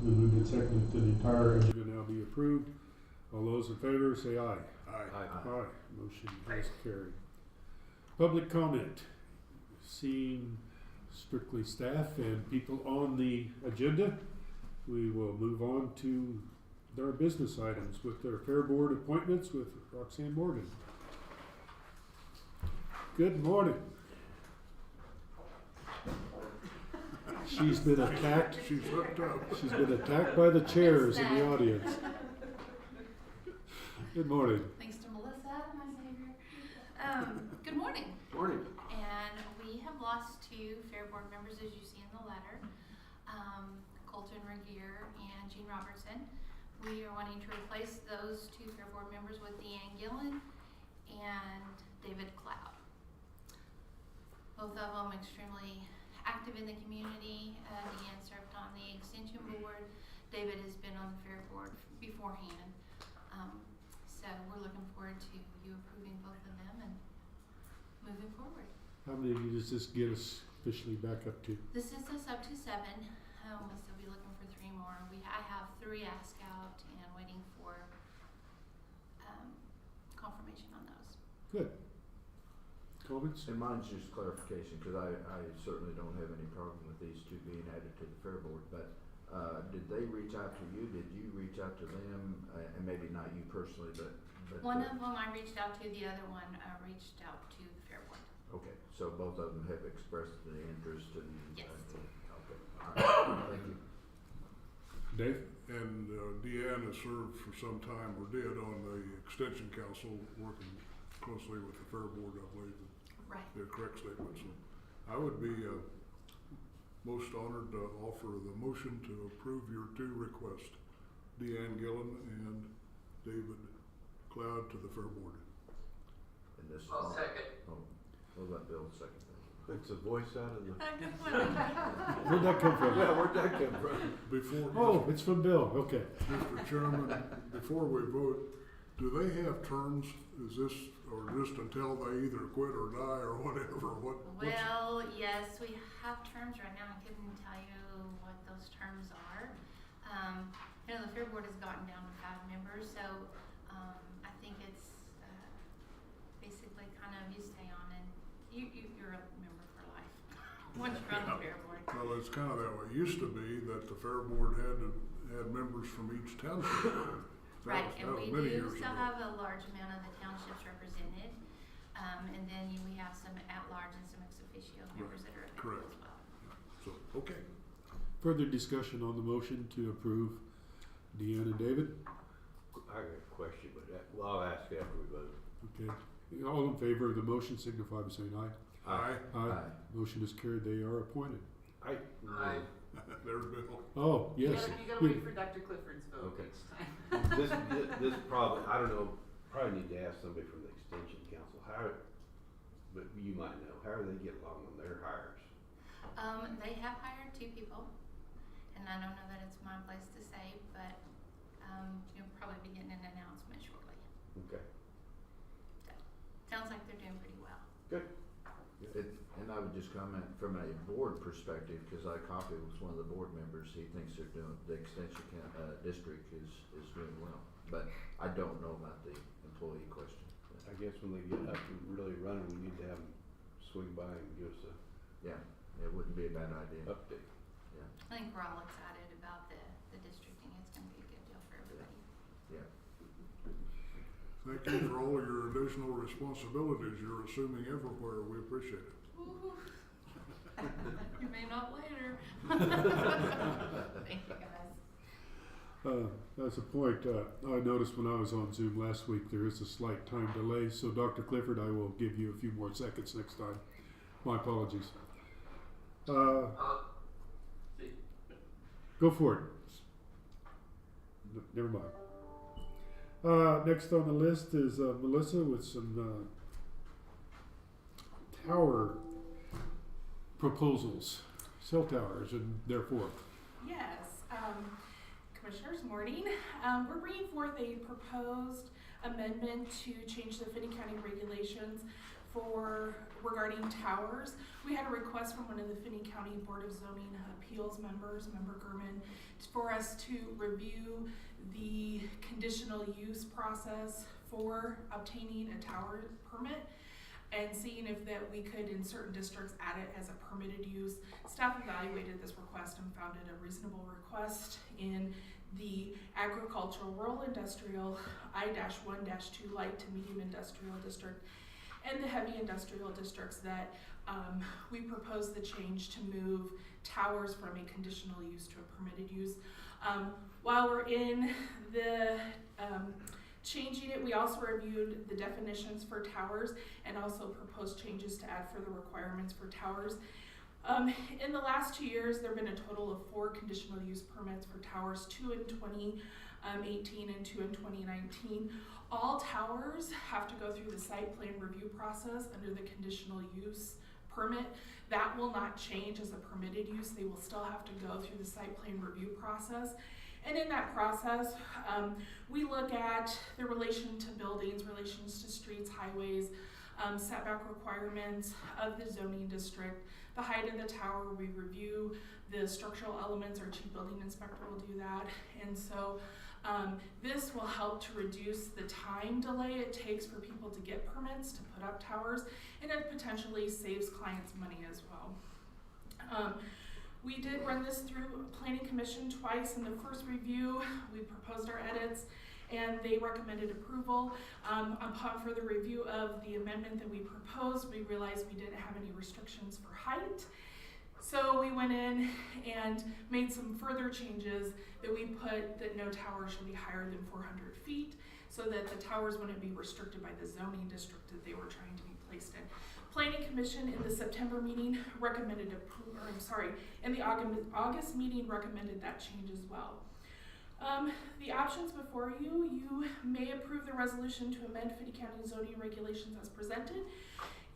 moved and seconded that the entire agenda now be approved. All those in favor say aye. Aye. Motion is carried. Public comment. Seeing strictly staff and people on the agenda, we will move on to their business items with their Fair Board appointments with Roxanne Morgan. Good morning. She's been attacked. She's hooked up. She's been attacked by the chairs in the audience. Good morning. Thanks to Melissa, my savior. Good morning. Morning. And we have lost 2 Fair Board members, as you see in the letter. Colton Regier and Jean Robertson. We are wanting to replace those 2 Fair Board members with Deanne Gillen and David Cloud. Both of them extremely active in the community. Deanne served on the Extension Board. David has been on the Fair Board beforehand. So we're looking forward to you approving both of them and moving forward. How many does this get us officially back up to? This is us up to 7. We'll still be looking for 3 more. I have 3 asked out and waiting for confirmation on those. Good. Comments? And mine's just clarification, because I certainly don't have any problem with these 2 being added to the Fair Board, but did they reach out to you? Did you reach out to them? And maybe not you personally, but one of them I reached out to, the other one reached out to the Fair Board. okay, so both of them have expressed the interest and Yes. okay, all right. Thank you. Dave? And Deanne has served for some time, or did, on the Extension Council, working closely with the Fair Board, I believe. Right. The correct statement. So I would be most honored to offer the motion to approve your 2 requests, Deanne Gillen and David Cloud, to the Fair Board. And this I'll second. Oh, we'll let Bill second that. It's a voice out of the. Where'd that come from? Yeah, where'd that come from? Before, Oh, it's from Bill. Okay. Mr. Chairman, before we vote, do they have terms? Is this, or just until they either quit or die or whatever? Well, yes, we have terms right now. I couldn't tell you what those terms are. The Fair Board has gotten down to 5 members, so I think it's basically kind of you stay on and you're a member for life once you're on the Fair Board. Well, it's kind of that way. It used to be that the Fair Board had members from each township. Right, That and was we many do years still ago. have a large amount of the townships represented. And then we have some at-large and some ex-officio members that are available Correct. as well. So, okay. Further discussion on the motion to approve Deanne and David? I got a question, but I'll ask after we vote. Okay. All in favor of the motion signify by saying aye. Aye. Aye. Motion is carried. They are appointed. I. Aye. There's Bill. Oh, yes. You gotta wait for Dr. Clifford's vote Okay. each time. This probably, I don't know, probably need to ask somebody from the Extension Council, but you might know, how do they get along on their hires? They have hired 2 people, and I don't know that it's my place to say, but you'll probably be getting an announcement shortly. Okay. So, sounds like they're doing pretty well. Good. And I would just comment from a board perspective, because I copied with one of the board members. He thinks they're doing, the Extension District is doing well, but I don't know about the employee question. I guess when they get up and really running, we need to have them swing by and give us Yeah, it wouldn't be a bad idea. a update. Yeah, I think we're all excited about the districting. It's going to be a good deal for everybody. yeah. Thank you for all your additional responsibilities you're assuming everywhere. We appreciate it. Ooh. You may not later. Thank you, guys. As a point, I noticed when I was on Zoom last week, there is a slight time delay. So Dr. Clifford, I will give you a few more seconds next time. My apologies. See. Go for it. Never mind. Next on the list is Melissa with some tower proposals, cell towers, and therefore. Yes, Commissioners, morning. We're bringing forth a proposed amendment to change the Finney County regulations regarding towers. We had a request from one of the Finney County Board of Zoning Appeals members, Member Gurman, for us to review the conditional use process for obtaining a tower permit and seeing if that we could, in certain districts, add it as a permitted use. Staff evaluated this request and found it a reasonable request in the agricultural, rural industrial, I-1-2 light to medium industrial district, and the heavy industrial districts that we proposed the change to move towers from a conditional use to a permitted use. While we're in the changing it, we also reviewed the definitions for towers and also proposed changes to add further requirements for towers. In the last 2 years, there have been a total of 4 conditional use permits for towers, 2 in 2018 and 2 in 2019. All towers have to go through the site plan review process under the conditional use permit. That will not change as a permitted use. They will still have to go through the site plan review process. And in that process, we look at the relation to buildings, relations to streets, highways, setback requirements of the zoning district, the height of the tower. We review the structural elements. Our chief building inspector will do that. And so this will help to reduce the time delay it takes for people to get permits to put up towers, and it potentially saves clients money as well. We did run this through Planning Commission twice. In the first review, we proposed our edits and they recommended approval. Upon further review of the amendment that we proposed, we realized we didn't have any restrictions for height. So we went in and made some further changes that we put that no tower shall be higher than 400 feet so that the towers wouldn't be restricted by the zoning district that they were trying to be placed in. Planning Commission in the September meeting recommended in the August meeting recommended that change as well. The options before you, you may approve the resolution to amend Finney County zoning regulations as presented.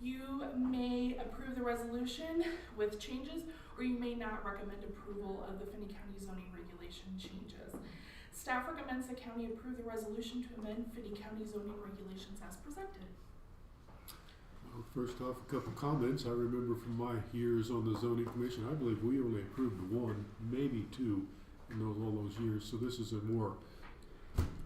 You may approve the resolution with changes, or you may not recommend approval of the Finney County zoning regulation changes. Staff recommends the county approve the resolution to amend Finney County zoning regulations as presented. Well, first off, a couple comments. I remember from my years on the zoning commission, I believe we only approved 1, maybe 2 in all those years. So this is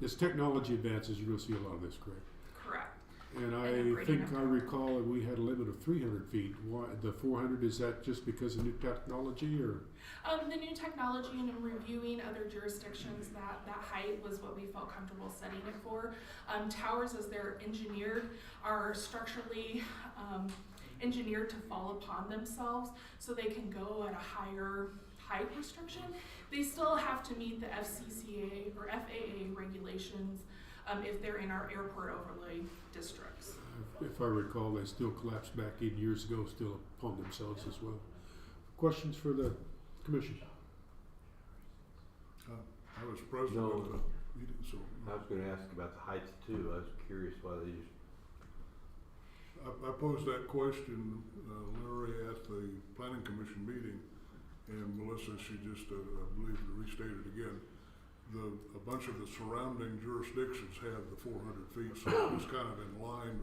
as technology advances, you're going to see a lot of this, correct? Correct. And I think I recall that we had a limit of 300 feet. Why, the 400, is that just because of new technology or? The new technology and in reviewing other jurisdictions, that height was what we felt comfortable setting it for. Towers, as they're engineered, are structurally engineered to fall upon themselves, so they can go at a higher height restriction. They still have to meet the FCCA or FAA regulations if they're in our airport overlay districts. If I recall, they still collapsed back in years ago, still upon themselves as well. Questions for the commission? I was president of the meeting, so. I was gonna ask about the heights too. I was curious why they just, I posed that question, Larry, at the planning commission meeting, and Melissa, she just, I believe, restated again. A bunch of the surrounding jurisdictions have the 400 feet, so it's kind of in line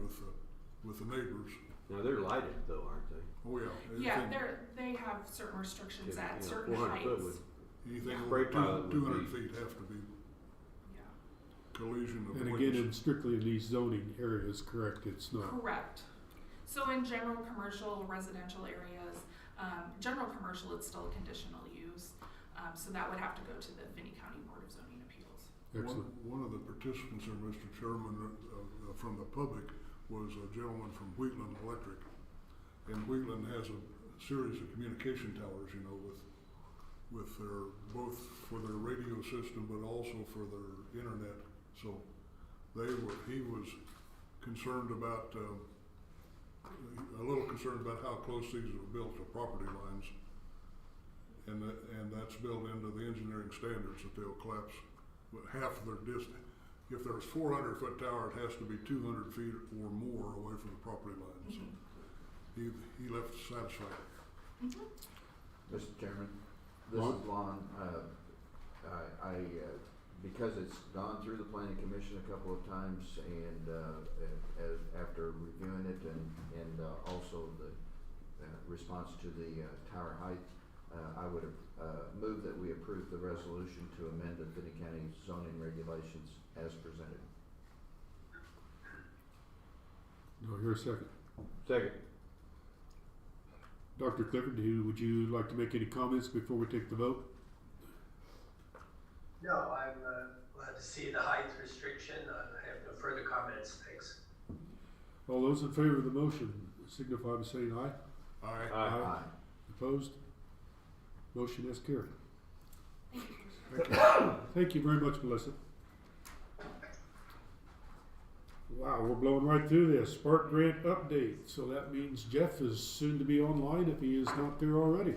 with the neighbors. now they're lighted though, aren't they? Oh, yeah. Yeah, they have certain restrictions Yeah, at you know, certain 400 foot heights. would- Anything Spray over pilot would 200 be- feet have to be Yeah. collision of And wings. again, strictly in these zoning areas, correct? It's not. Correct. So in general commercial, residential areas, general commercial, it's still a conditional use. So that would have to go to the Finney County Board of Zoning Appeals. Excellent. One of the participants there, Mr. Chairman, from the public, was a gentleman from Wheatland Electric. And Wheatland has a series of communication towers, you know, with their, both for their radio system, but also for their internet. So he was concerned about, a little concerned about how close these were built to property lines. And that's built into the engineering standards that they'll collapse half of their distance. If there's 400 foot tower, it has to be 200 feet or more away from the property line. So he left satisfied. Mm-hmm. Mr. Chairman, this Ron? is Lon. I because it's gone through the planning commission a couple of times and, after reviewing it and also the, response to the, tower height, I would, move that we approve the resolution to amend the Finney County zoning regulations as presented. Do I hear a second? Second. Dr. Clifford, would you like to make any comments before we take the vote? No, I'm glad to see the height restriction. I have no further comments. Thanks. All those in favor of the motion signify by saying aye. Aye. Aye. Opposed? Motion is carried. Thank you, Commissioner. Thank you very much, Melissa. Wow, we're blowing right through this. Spark grant update. So that means Jeff is soon to be online if he is not there already.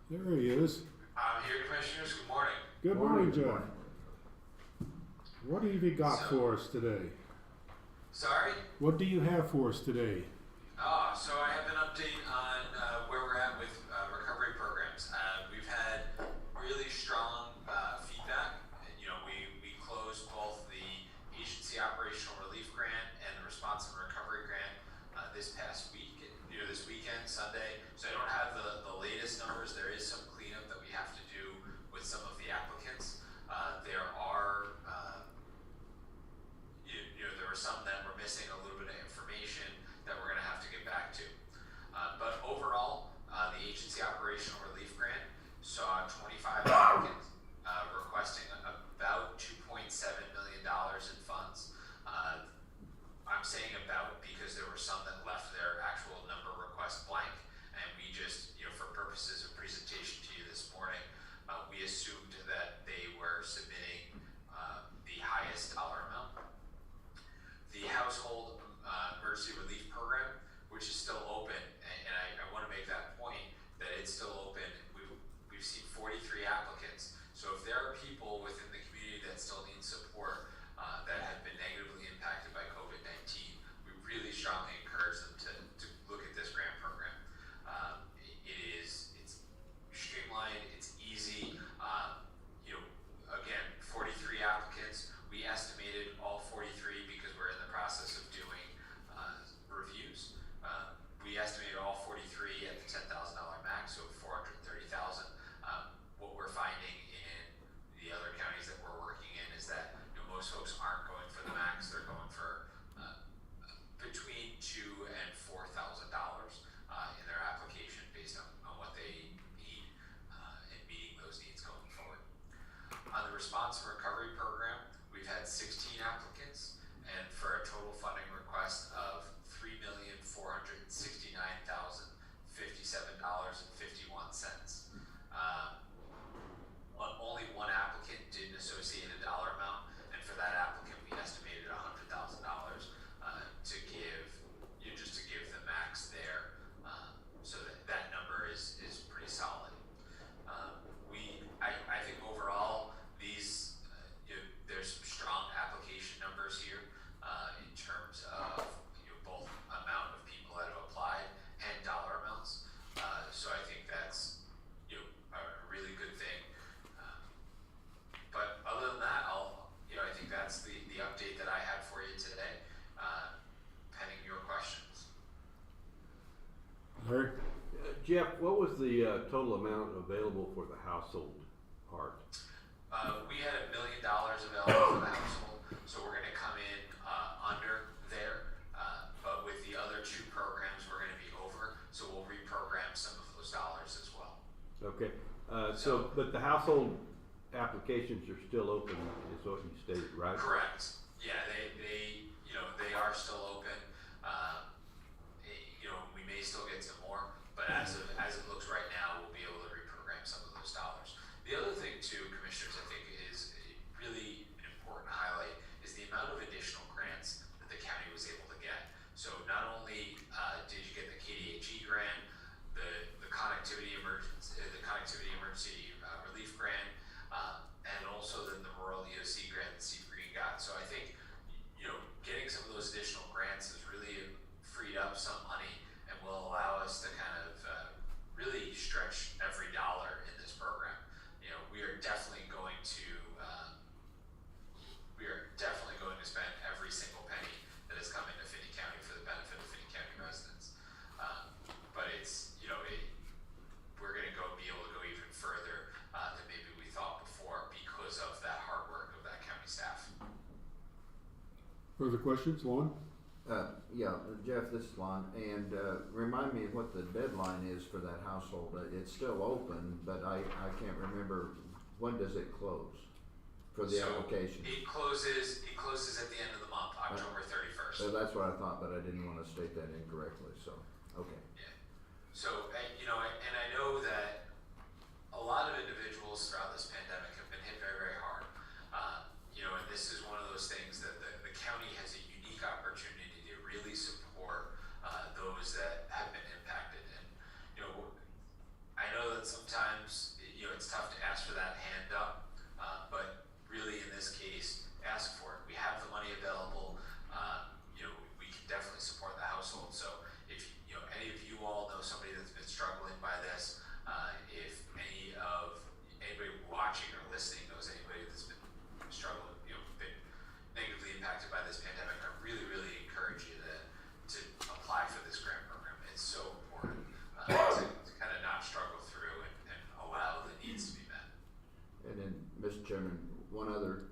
There he is. I'm here, Commissioners. Good morning. Good morning, Jeff. What have you got for us today? Sorry? What do you have for us today? So I have an update on where we're at with recovery programs. We've had really strong feedback. And, you know, we closed both the agency operational relief grant and the response and recovery grant this past week, this weekend, Sunday. So I don't have the latest numbers. There is some cleanup that we have to do with some of the applicants. There are there were some that were missing a little bit of information that we're going to have to get back to. But overall, the agency operational relief grant saw 25 applicants requesting about $2.7 million in funds. I'm saying about because there were some that left their actual number request blank, and we just, for purposes of presentation to you this morning, we assumed that they were submitting the highest dollar amount. The household emergency relief program, which is still open, and I want to make that point that it's still open. We've seen 43 applicants. So if there are people within the community that still need support that have been negatively impacted by COVID-19, we really strongly encourage them to look at this grant program. It's streamlined, it's easy. Again, 43 applicants. We estimated all 43 because we're in the process of doing reviews. We estimated all 43 at the $10,000 max, so $430,000. What we're finding in the other counties that we're working in is that most folks aren't going for the max; they're going for between $2,000 and $4,000 in their application based on what they need and meeting those needs going forward. On the response and recovery program, we've had 16 applicants, and for a total funding request of $3,469,057.51. Only one applicant didn't associate a dollar amount, and for that applicant, we estimated $100,000 to give, just to give the max there, so that number is pretty solid. I think overall these there's some strong application numbers here in terms of both amount of people that have applied and dollar amounts. So I think that's a really good thing. But other than that, I think that's the update that I had for you today. Pending your questions. Larry? Jeff, what was the total amount available for the household part? We had $1 million available for the household, so we're going to come in under there. But with the other two programs, we're going to be over, so we'll reprogram some of those dollars as well. Okay, but the household applications are still open, is what you stated, right? Correct. Yeah, they are still open. We may still get some more, but as it looks right now, we'll be able to reprogram some of those dollars. The other thing too, Commissioners, I think is really an important highlight is the amount of additional grants that the county was able to get. So not only did you get the KDHE grant, the connectivity emergency relief grant, and also then the rural EOC grant that Steve Green got. So I think questions, Lon? Yeah, Jeff, this is Lon, and remind me what the deadline is for that household. It's still open, but I can't remember, when does it close for the So application? It closes at the end of the month, October 31st. So that's what I thought, but I didn't want to state that incorrectly, so, okay. So, you know, and I know that a lot of individuals throughout this pandemic have been hit very, very hard. You know, and this is one of those things that the county has a unique opportunity to really support those that have been impacted. And, you know, I know that sometimes, you know, it's tough to ask for that hand up, but really in this case, ask for it. We have the money available. You know, we can definitely support the household. So if, you know, any of you all know somebody that's been struggling by this, if anybody watching or listening knows anybody that's been struggling, you know, been negatively impacted by this pandemic, I really, really encourage you to apply for this grant program. It's so important to kind of not struggle through and allow the needs to be met. And then, Mr. Chairman, one other,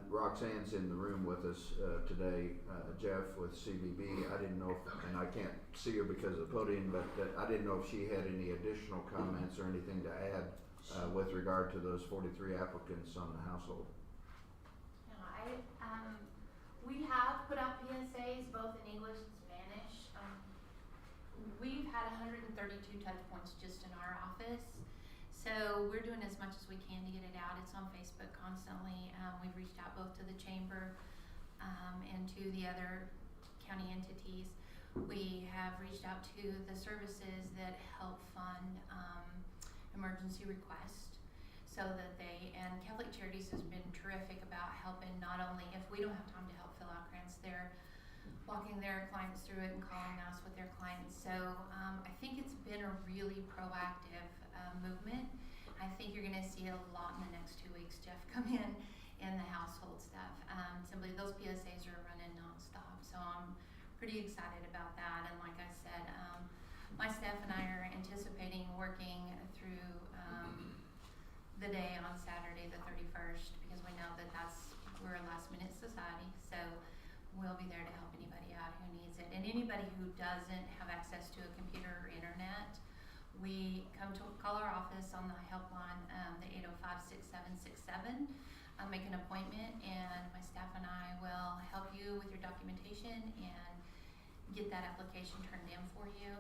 Roxanne's in the room with us today, Jeff with CBB. I didn't know if, and I can't see her because of the podium, but I didn't know if she had any additional comments or anything to add with regard to those 43 applicants on the household. We have put out PSAs both in English and Spanish. We've had 132 touch points just in our office. So we're doing as much as we can to get it out. It's on Facebook constantly. We've reached out both to the chamber and to the other county entities. We have reached out to the services that help fund emergency requests so that and Catholic Charities has been terrific about helping not only if we don't have time to help fill out grants, they're walking their clients through it and calling us with their clients. So I think it's been a really proactive movement. I think you're going to see a lot in the next 2 weeks, Jeff, come in the household stuff. Simply those PSAs are running nonstop, so I'm pretty excited about that. And like I said, my staff and I are anticipating working through the day on Saturday the 31st because we know that we're a last minute society, so we'll be there to help anybody out who needs it. And anybody who doesn't have access to a computer or internet, we call our office on the helpline, the 805-6767, make an appointment, and my staff and I will help you with your documentation and get that application turned in for you,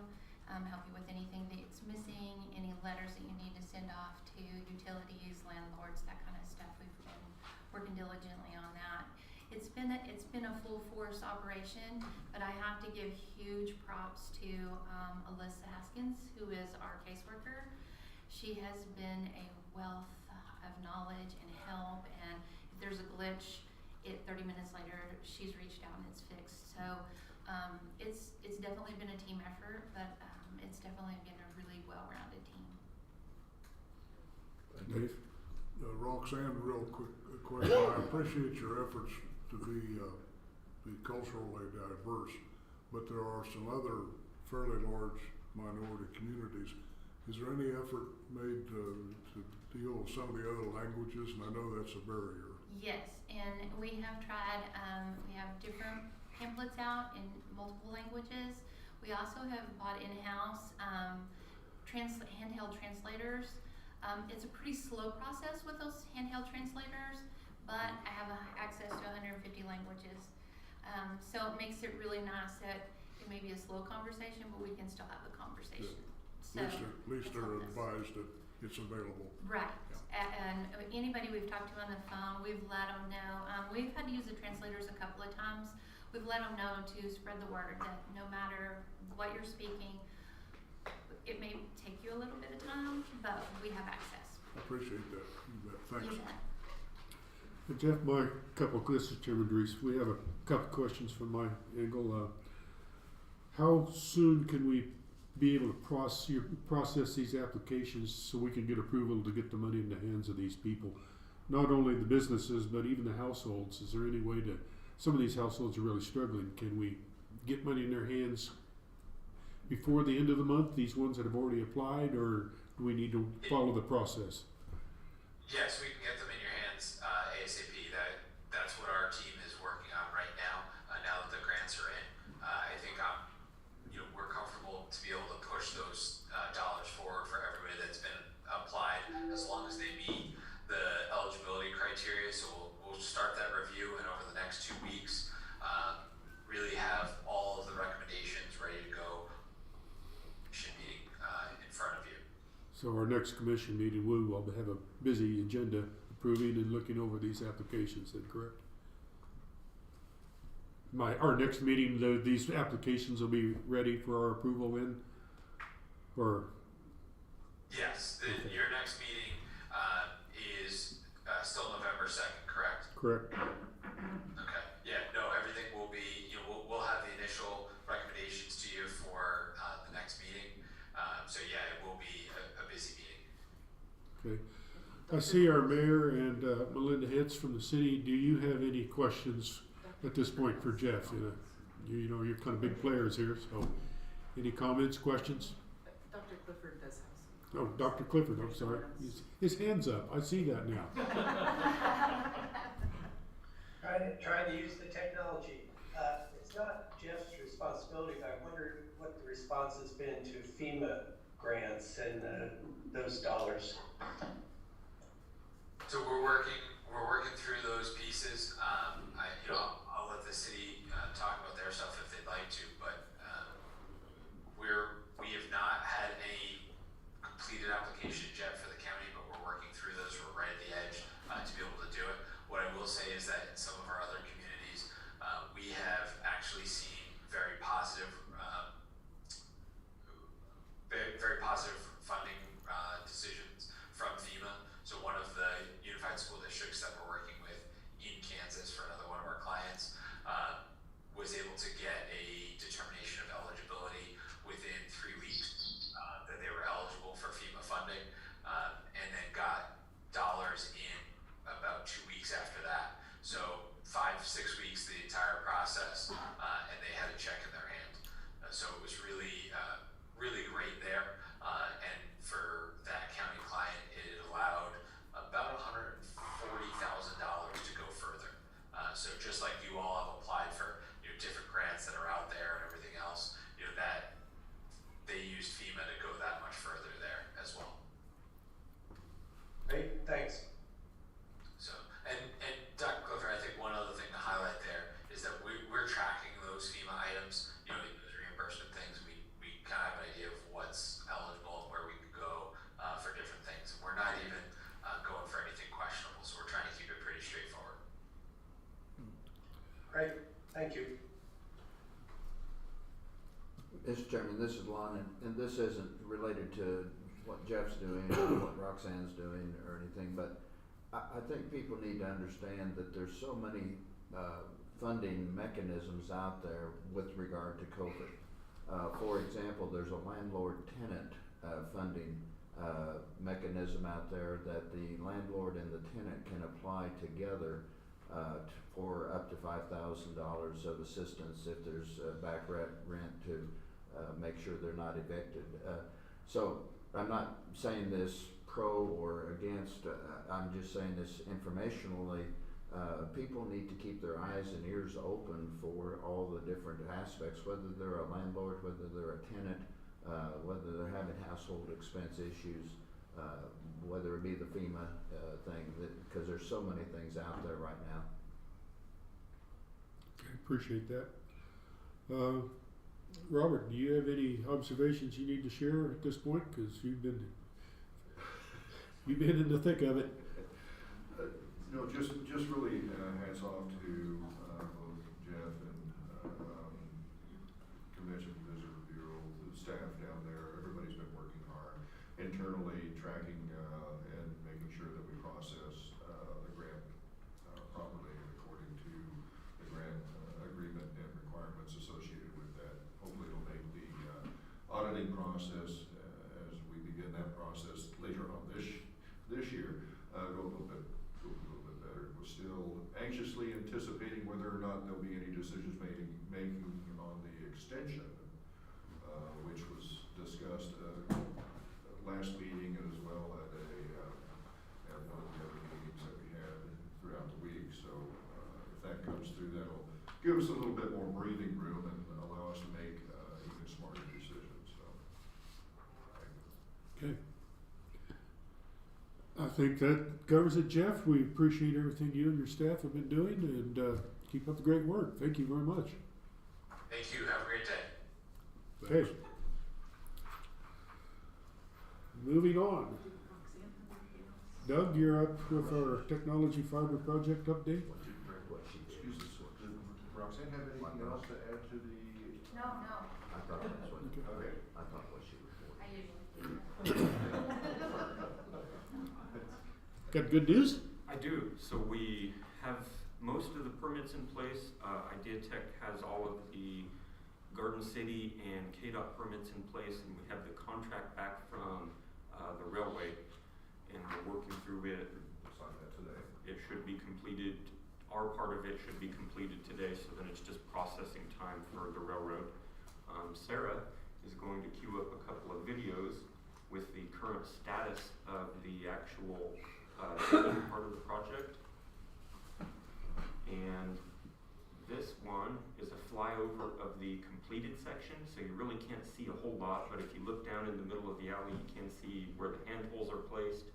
help you with anything that's missing, any letters that you need to send off to utilities, landlords, that kind of stuff. We've been working diligently on that. It's been a full force operation, but I have to give huge props to Alyssa Haskins, who is our caseworker. She has been a wealth of knowledge and help, and if there's a glitch, 30 minutes later, she's reached out and it's fixed. So it's definitely been a team effort, but it's definitely been a really well-rounded team. Dave? Roxanne, real quick question. I appreciate your efforts to be culturally diverse, but there are some other fairly large minority communities. Is there any effort made to deal with some of the other languages? And I know that's a barrier. Yes, and we have tried, we have different pamphlets out in multiple languages. We also have bought in-house handheld translators. It's a pretty slow process with those handheld translators, but I have access to 150 languages. So it makes it really nice that it may be a slow conversation, but we can still have the conversation. Yeah. At least they're advised that it's available. Right. Yeah. And anybody we've talked to on the phone, we've let them know. We've had to use the translators a couple of times. We've let them know to spread the word that no matter what you're speaking, it may take you a little bit of time, but we have access. I appreciate that. You bet. Thanks. You bet. Jeff, this is Chairman Dries. We have a couple questions from my angle. How soon can we be able to process these applications so we can get approval to get the money in the hands of these people? Not only the businesses, but even the households. Is there any way some of these households are really struggling. Can we get money in their hands before the end of the month, these ones that have already applied, or do we need to follow the process? Yes, we can get them in your hands ASAP. That's what our team is working on right now. So our next commission meeting, we will have a busy agenda approving and looking over these applications, is that correct? Our next meeting, these applications will be ready for our approval in, or, Yes, your next meeting, is, still November 2nd, correct? correct? Okay, yeah, no, everything will be, we'll have the initial recommendations to you for, the next meeting. So yeah, it will be a busy meeting. Okay. I see our mayor and Melinda Hitz from the city. Do you have any questions at this point for Jeff? You know, you're kind of big players here, so any comments, questions? Dr. Clifford does have some. Oh, Dr. Clifford, I'm sorry. His hand's up. I see that now. Trying to use the technology. It's not Jeff's responsibility, but I wondered what the response has been to FEMA grants and those dollars. So we're working through those pieces. I'll let the city talk about their stuff if they'd like to, but we have not had any completed applications yet for the county, but we're working through those. We're right at the edge to be able to do it. What I will say is that in some of our other communities, we have actually seen very positive funding decisions from FEMA. So one of the unified school districts that we're working with in Kansas for another one of our clients was able to get a determination of eligibility within 3 weeks that they were eligible for FEMA funding, and then got dollars in about 2 weeks after that. So 5-6 weeks, the entire process, and they had a check in their hand. So it was really, really great there. And for that county client, it allowed about $140,000 to go further. So just like you all have applied for different grants that are out there and everything else, that they used FEMA to go that much further there as well. Great, thanks. So, and Dr. Clifford, I think one other thing to highlight there is that we're tracking those FEMA items, those reimbursement things. We kind of have an idea of what's eligible and where we could go for different things. We're not even going for anything questionable, so we're trying to keep it pretty straightforward. Great, thank you. Mr. Chairman, this is Lon, and this isn't related to what Jeff's doing or what Roxanne's doing or anything, but I think people need to understand that there's so many funding mechanisms out there with regard to COVID. For example, there's a landlord-tenant funding mechanism out there that the landlord and the tenant can apply together for up to $5,000 of assistance if there's back rent to make sure they're not evicted. So I'm not saying this pro or against, I'm just saying this informationally. People need to keep their eyes and ears open for all the different aspects, whether they're a landlord, whether they're a tenant, whether they're having household expense issues, whether it be the FEMA thing, because there's so many things out there right now. Okay, appreciate that. Robert, do you have any observations you need to share at this point? Because you've been in the thick of it. No, just really hats off to both Jeff and Convention and Visitor Bureau, the staff down there. Everybody's been working hard internally, tracking and making sure that we process the grant properly and according to the grant agreement and requirements associated with that. Hopefully it'll make the auditing process as we begin that process later on this year go a little bit better. We're still anxiously anticipating whether or not there'll be any decisions making on the extension, which was discussed last meeting as well at one of the other meetings that we had throughout the week. So if that comes through, that'll give us a little bit more breathing room and allow us to make even smarter decisions. So. Okay. I think that covers it, Jeff. We appreciate everything you and your staff have been doing, and keep up the great work. Thank you very much. Thank you. Have a great day. Okay. Moving on. Doug, you're up with our technology fiber project update. Excuse us, Did Roxanne have anything else to add to the? No, no, I thought that's what, Okay. I thought what she was for. I usually do. Got good news? I do. So we have most of the permits in place. Ideatech has all of the Garden City and KDOT permits in place, and we have the contract back from the railway, and we're working through it. We'll sign that today. It should be completed. Our part of it should be completed today, so then it's just processing time for the railroad. Sarah is going to queue up a couple of videos with the current status of the actual part of the project. And this one is a flyover of the completed section, so you really can't see a whole lot, but if you look down in the middle of the alley, you can see where the handholds are placed,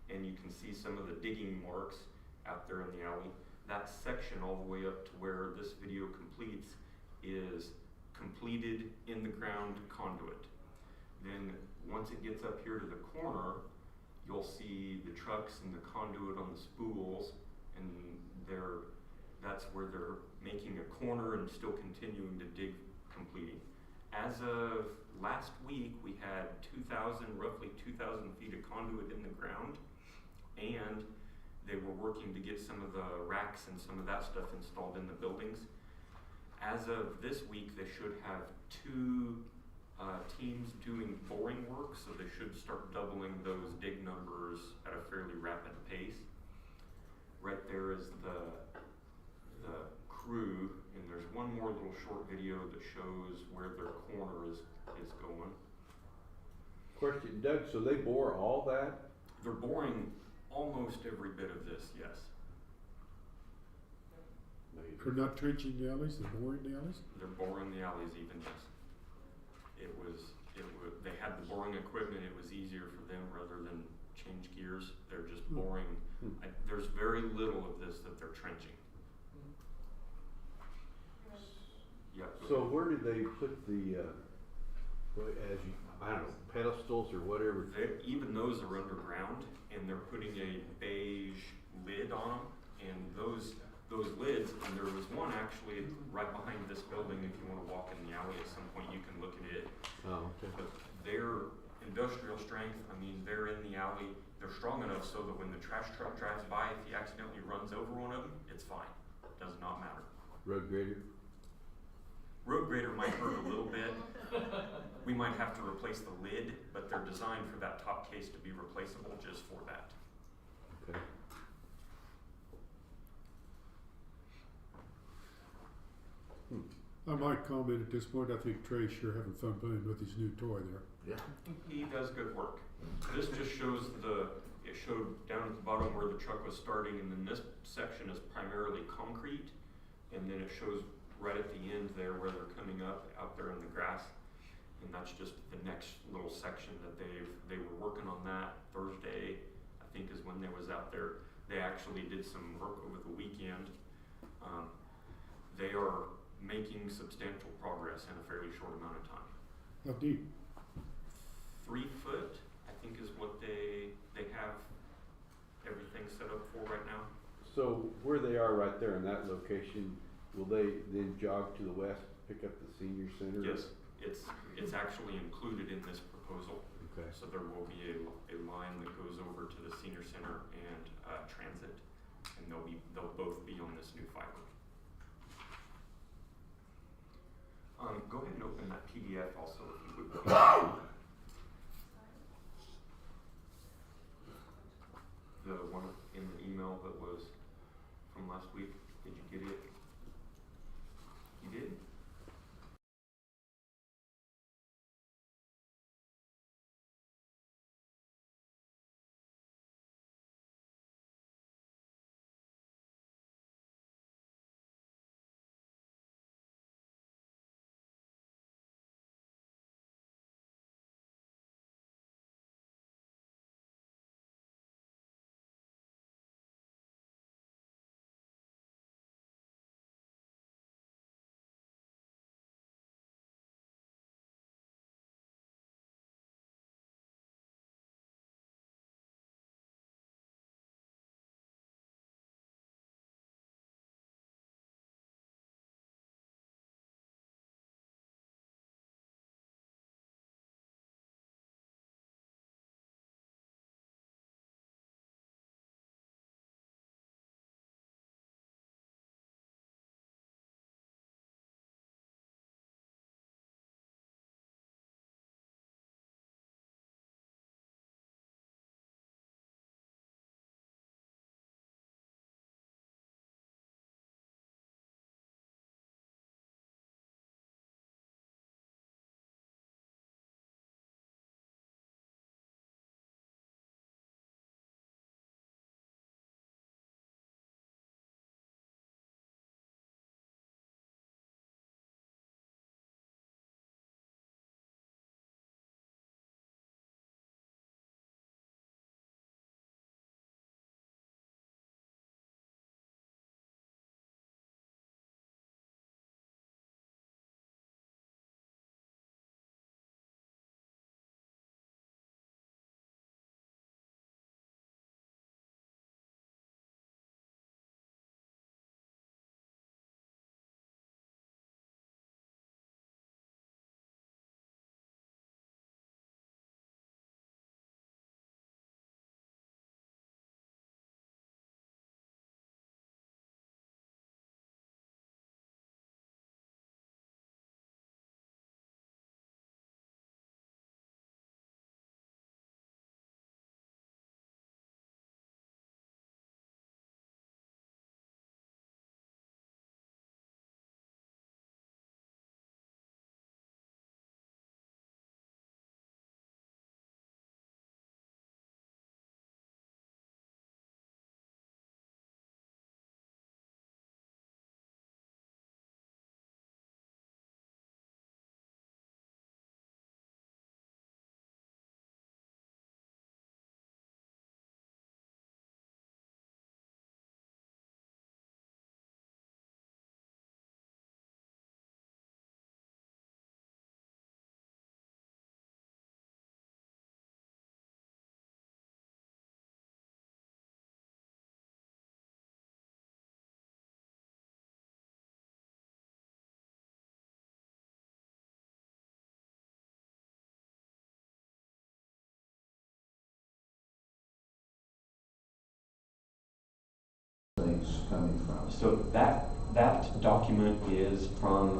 and you can see some of the digging marks out there in the alley. That section all the way up to where this video completes is completed in the ground conduit. Then once it gets up here to the corner, you'll see the trucks and the conduit on the spools, and that's where they're making a corner and still continuing to dig, completing. As of last week, we had roughly 2,000 feet of conduit in the ground, and they were working to get some of the racks and some of that stuff installed in the buildings. As of this week, they should have 2 teams doing boring work, so they should start doubling those dig numbers at a fairly rapid pace. Right there is the crew, and there's one more little short video that shows where their corner is going. Question, Doug, so they bore all that? They're boring almost every bit of this, yes. They're not trenching the alleys, they're boring the alleys? They're boring the alleys even, yes. They had the boring equipment, it was easier for them rather than change gears. They're just boring. There's very little of this that they're trenching. Yep. So where did they put the, I don't know, pedestals or whatever? Even those are underground, and they're putting a beige lid on them, and those lids, and there was one actually right behind this building. If you want to walk in the alley at some point, you can look at it. Oh, okay. But they're industrial strength. I mean, they're in the alley. They're strong enough so that when the trash truck drives by, if he accidentally runs over one of them, it's fine. Does not matter. Road grader? Road grader might hurt a little bit. We might have to replace the lid, but they're designed for that top case to be replaceable just for that. Okay. I might comment at this point, I think Trey's sure having fun playing with his new toy there. Yeah. He does good work. This just shows it showed down at the bottom where the truck was starting, and then this section is primarily concrete, and then it shows right at the end there where they're coming up out there in the grass, and that's just the next little section that they were working on that Thursday, I think is when they was out there. They actually did some work over the weekend. They are making substantial progress in a fairly short amount of time. How deep? 3 foot, I think, is what they have everything set up for right now. So where they are right there in that location, will they then jog to the west, pick up the senior center? Yes, it's actually included in this proposal. Okay. So there will be a line that goes over to the senior center and transit, and they'll both be on this new fiber. Go ahead and open that PDF also if you would. The one in the email that was from last week. Did you get it? You did? coming from? So that document is from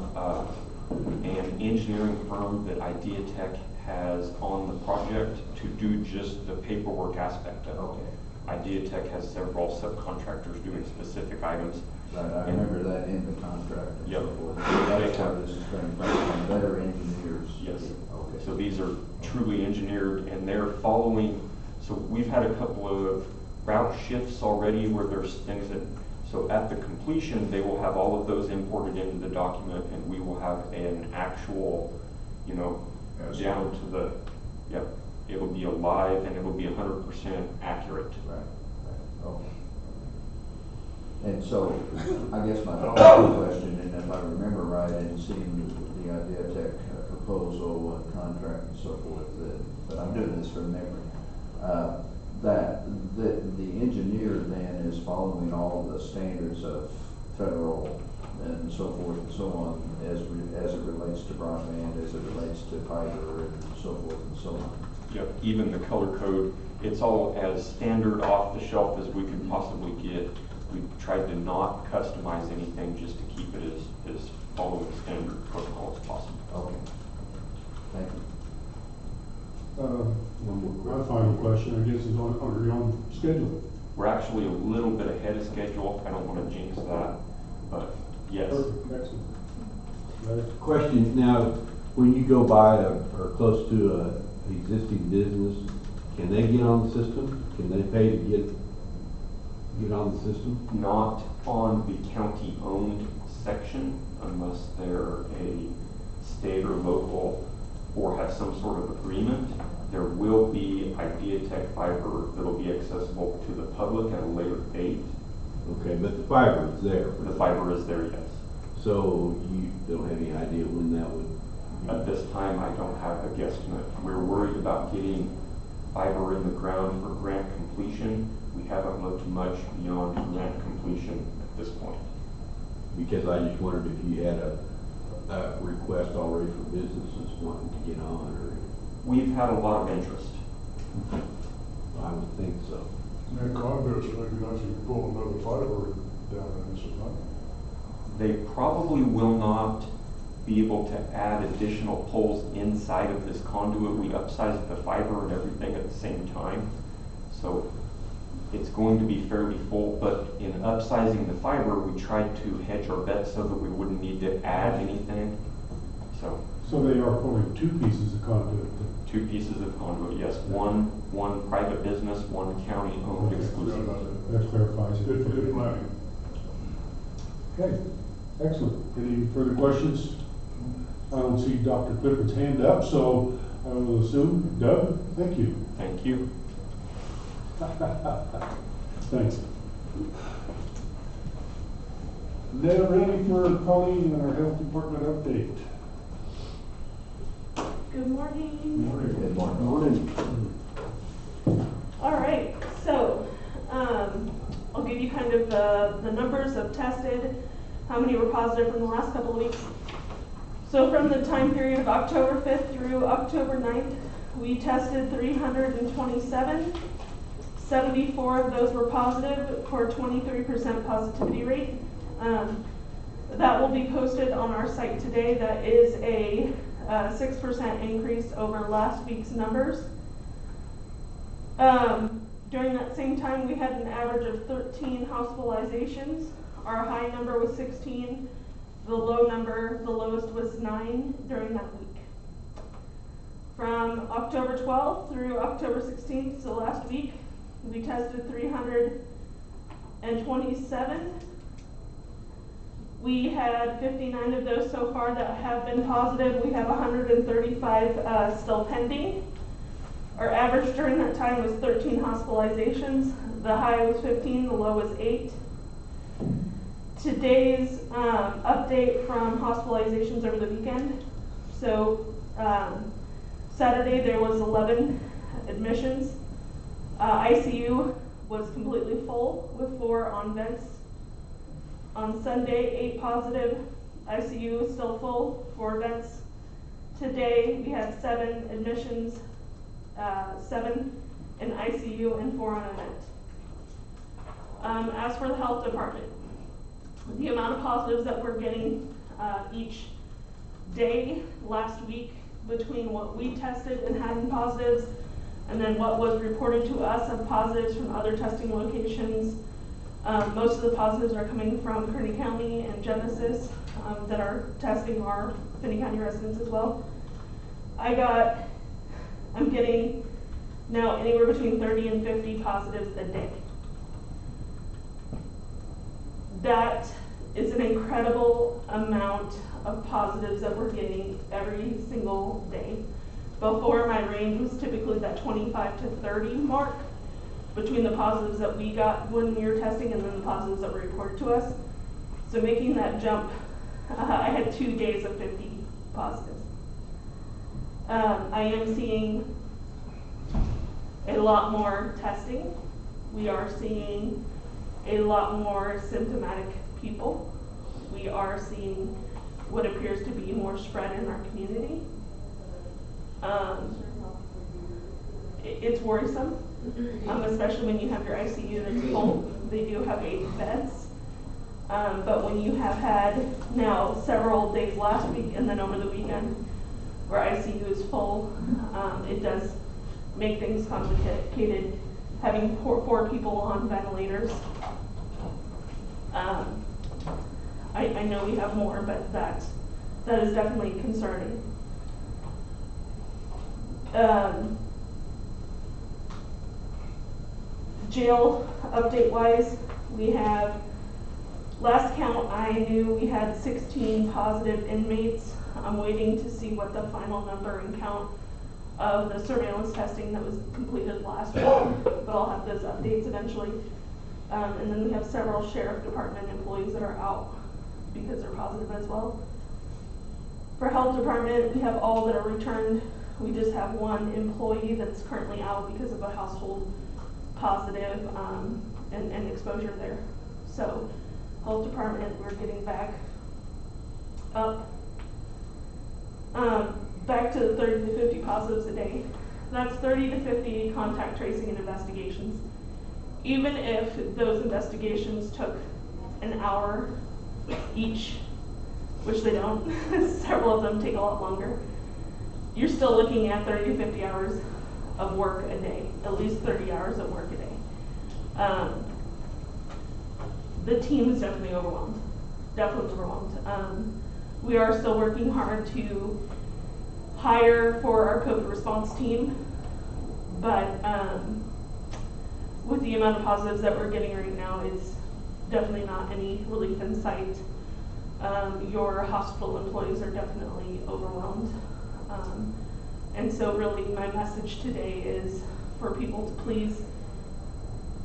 an engineering firm that Idea Tech has on the project to do just the paperwork aspect of it. Okay. Idea Tech has several subcontractors doing specific items. Right, I remember that in the contract and Yep. so forth. So that's where this is coming from their engineers. Yes. Okay. So these are truly engineered, and they're following, so we've had a couple of route shifts already where there's things that, so at the completion, they will have all of those imported into the document, and we will have an actual, you know, Yes. down to the, yep, it'll be alive and it'll be 100% accurate. Right, right, okay. And so, I guess my follow-up question, and if I remember right, and seeing the Idea Tech proposal and contract and so forth, but I'm doing this from memory, that the engineer then is following all the standards of federal and so forth and so on as it relates to broadband, as it relates to fiber and so forth and so on. Yep, even the color code, it's all as standard off the shelf as we could possibly get. We've tried to not customize anything just to keep it as following standard protocol as possible. Okay. Thank you. One more question. My final question, I guess, is are you on schedule? We're actually a little bit ahead of schedule. I don't want to jinx that, but yes. Perfect, excellent. Right. Question, now, when you go by or close to a existing business, can they get on the system? Can they pay to get on the system? Not on the county-owned section unless they're a state or local or have some sort of agreement. There will be Idea Tech fiber that'll be accessible to the public at a later date. Okay, but the fiber is there. The fiber is there, yes. So you don't have any idea when that would? At this time, I don't have a guesstimate. We're worried about getting fiber in the ground for grant completion. We haven't looked much beyond grant completion at this point. Because I just wondered if you had a request already for businesses wanting to get on, or? We've had a lot of interest. I would think so. And conversely, maybe not you pull another fiber down in this, right? They probably will not be able to add additional poles inside of this conduit. We upsized the fiber and everything at the same time. So it's going to be fairly full, but in upsizing the fiber, we tried to hedge our bets so that we wouldn't need to add anything. So they are pulling two pieces of conduit then? 2 pieces of conduit, yes. One private business, one county-owned exclusive. That clarifies it. Good planning. Okay, excellent. Any further questions? I don't see Dr. Clifford's hand up, so I will assume, Doug, thank you. Thank you. Thanks. Now ready for Colleen and our health department update. Good morning. Good morning. All right, so I'll give you kind of the numbers of tested, how many were positive from the last couple of weeks. So from the time period of October 5th through October 9th, we tested 327. 74 of those were positive for a 23% positivity rate. That will be posted on our site today. That is a 6% increase over last week's numbers. During that same time, we had an average of 13 hospitalizations. Our high number was 16. The lowest was 9 during that week. From October 12th through October 16th, so last week, we tested 327. We had 59 of those so far that have been positive. We have 135 still pending. Our average during that time was 13 hospitalizations. The high was 15, the low was 8. Today's update from hospitalizations over the weekend. So Saturday there was 11 admissions. ICU was completely full with 4 on vents. On Sunday, 8 positive. ICU is still full, 4 vents. Today we had 7 admissions, 7 in ICU and 4 on a vent. As for the health department, the amount of positives that we're getting each day last week between what we tested and had in positives and then what was reported to us of positives from other testing locations. Most of the positives are coming from Kearney County and Genesis that are testing our Finney County residents as well. I'm getting now anywhere between 30 and 50 positives a day. That is an incredible amount of positives that we're getting every single day. Before, my range was typically that 25 to 30 mark between the positives that we got when we were testing and then the positives that were reported to us. So making that jump, I had 2 days of 50 positives. I am seeing a lot more testing. We are seeing a lot more symptomatic people. We are seeing what appears to be more spread in our community. It's worrisome, especially when you have your ICU units full. They do have 8 beds. But when you have had now several days last week and then over the weekend where ICU is full, it does make things complicated. Having 4 people on ventilators. I know we have more, but that is definitely concerning. Jail update wise, we have, last count I knew we had 16 positive inmates. I'm waiting to see what the final number and count of the surveillance testing that was completed last week, but I'll have those updates eventually. And then we have several sheriff department employees that are out because they're positive as well. For health department, we have all that are returned. We just have 1 employee that's currently out because of a household positive and exposure there. So health department, we're getting back up. Back to the 30 to 50 positives a day. That's 30 to 50 contact tracing and investigations. Even if those investigations took an hour each, which they don't, several of them take a lot longer, you're still looking at 30 to 50 hours of work a day, at least 30 hours of work a day. The team is definitely overwhelmed, we are still working hard to hire for our COVID response team, but with the amount of positives that we're getting right now, it's definitely not any relief in sight. Your hospital employees are definitely overwhelmed. And so really my message today is for people to please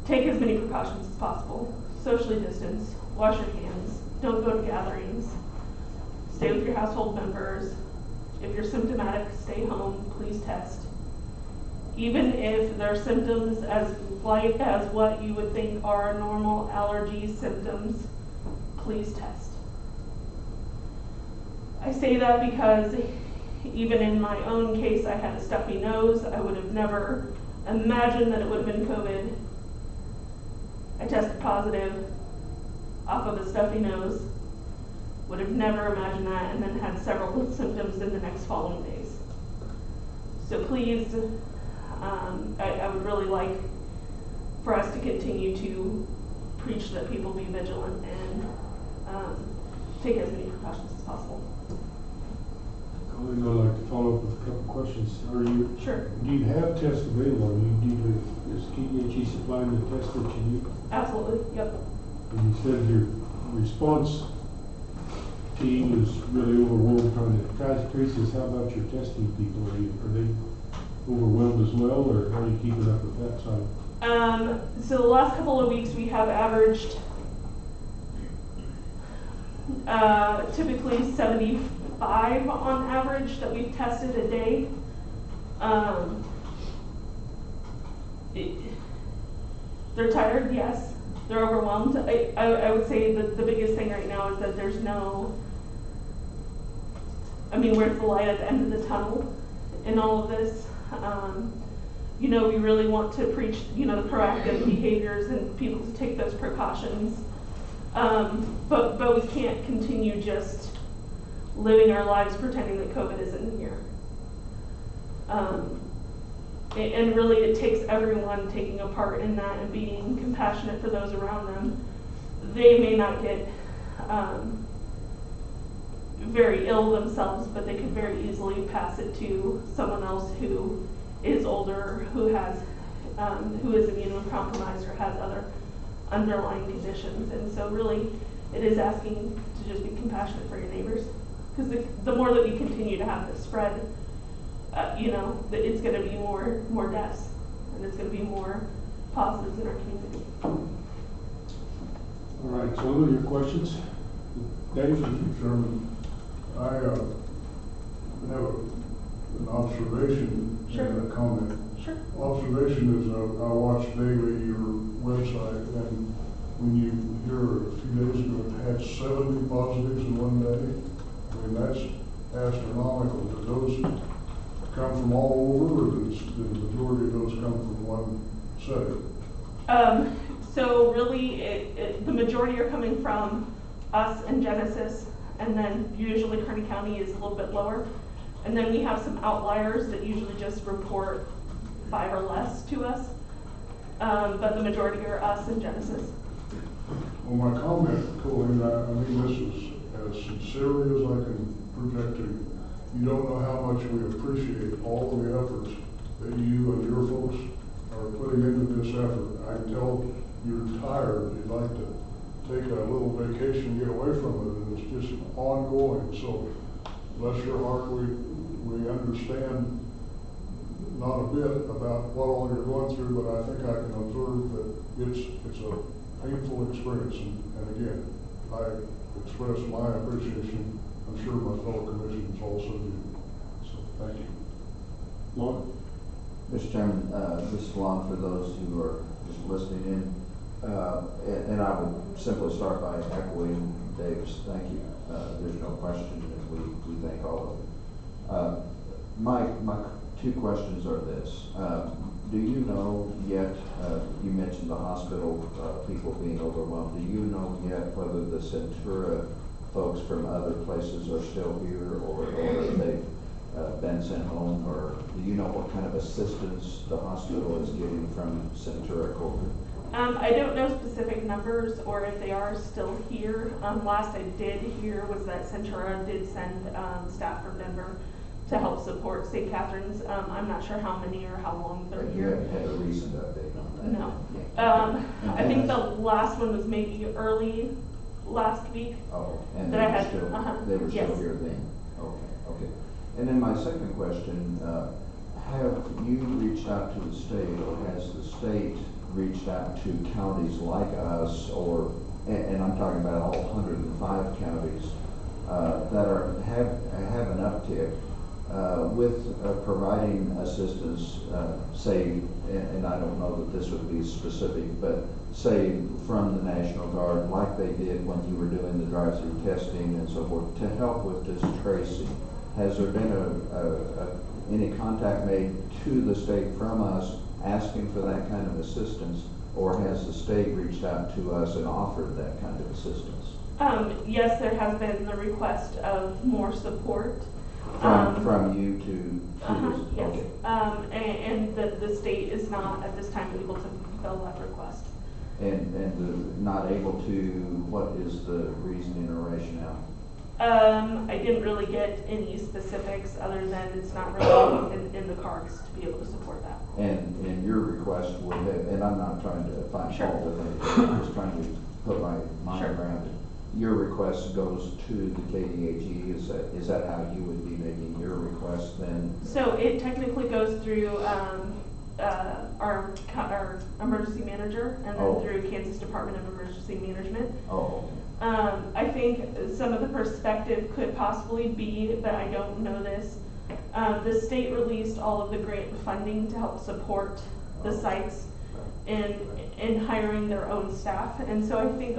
take as many precautions as possible. Socially distance, wash your hands, don't go to gatherings, stay with your household members. If you're symptomatic, stay home, please test. Even if there are symptoms as light as what you would think are normal allergy symptoms, please test. I say that because even in my own case, I had a stuffy nose. I would have never imagined that it would have been COVID. I tested positive off of a stuffy nose. Would have never imagined that, and then had several symptoms in the next following days. So please, I would really like for us to continue to preach that people be vigilant and take as many precautions as possible. I'd like to follow up with a couple questions. Sure. Do you have tests available? Is KDHE supplying the tests that you need? Absolutely, yep. And you said your response team is really overwhelmed trying to trace this. How about your testing people? Are they overwhelmed as well, or how are you keeping up with that side? So the last couple of weeks we have averaged typically 75 on average that we've tested a day. They're tired, yes. They're overwhelmed. I would say that the biggest thing right now is that there's no, where's the light at the end of the tunnel in all of this? We really want to preach, the proactive behaviors and people to take those precautions. But we can't continue just living our lives pretending that COVID isn't here. And really it takes everyone taking a part in that and being compassionate for those around them. They may not get very ill themselves, but they could very easily pass it to someone else who is older, who is immunocompromised or has other underlying conditions. And so really it is asking to just be compassionate for your neighbors, because the more that we continue to have this spread, it's going to be more deaths, and it's going to be more positives in our community. All right, so what are your questions? Dave? Mr. Chairman, I have an observation Sure. and a comment. Sure. Observation is I watch daily your website, and when you hear a few days ago it had 70 positives in one day, I mean, that's astronomical. Do those come from all over, or does the majority of those come from one setting? So really, the majority are coming from us and Genesis, and then usually Kearney County is a little bit lower. And then we have some outliers that usually just report 5 or less to us, but the majority are us and Genesis. Well, my comment, Colleen, I mean this is as sincerely as I can project to you. You don't know how much we appreciate all of the efforts that you and your folks are putting into this effort. I can tell you're tired, you'd like to take a little vacation, get away from it, and it's just ongoing. So bless your heart, we understand not a bit about what all you're going through, but I think I can observe that it's a painful experience. And again, I express my appreciation. I'm sure my fellow commissioners also do. So thank you. Lon? Mr. Chairman, this is Lon for those who are just listening in. And I would simply start by echoing Dave's thank you. There's no question, and we thank all of you. My two questions are this. Do you know yet, you mentioned the hospital people being overwhelmed, do you know yet whether the Centura folks from other places are still here, or if they've been sent home, or do you know what kind of assistance the hospital is getting from Centura COVID? I don't know specific numbers or if they are still here. Last I did hear was that Centura did send staff from Denver to help support St. Catherine's. I'm not sure how many or how long they're But you here. haven't had a recent update on that? No. Yeah. I think the last one was maybe early last week. Oh, and that they I were had, still, they were yes. still here then? Okay. And then my second question, have you reached out to the state, or has the state reached out to counties like us, or, and I'm talking about all 105 counties, that have an uptick with providing assistance, say, and I don't know that this would be specific, but say from the National Guard, like they did when you were doing the drive-through testing and so forth, to help with this tracing. Has there been any contact made to the state from us asking for that kind of assistance, or has the state reached out to us and offered that kind of assistance? Yes, there has been the request of more support. From you to Yes. Okay. And the state is not at this time able to fulfill that request. And not able to, what is the reasoning or rationale? I didn't really get any specifics other than it's not really in the cards to be able to support that. And your request would have, and I'm not trying to find Sure. fault with anything, I'm just trying to put my mind Sure. around it. Your request goes to the KDHE, is that how you would be making your request then? So it technically goes through our emergency manager, and then through Kansas Department of Emergency Management. Oh, I think some of the perspective could possibly be, but I don't know this. The state released all of the grant funding to help support the sites in hiring their own staff. And so I think,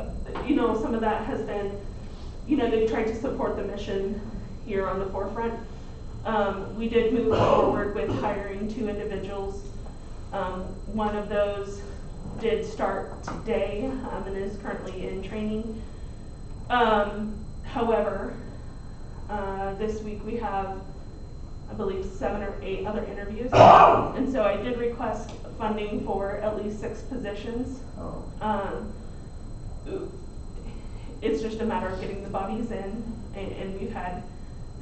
some of that has been, they've tried to support the mission here on the forefront. We did move forward with hiring 2 individuals. One of those did start today, and is currently in training. However, this week we have, I believe, 7 or 8 other interviews. And so I did request funding for at least 6 positions. It's just a matter of getting the bodies in, and we've had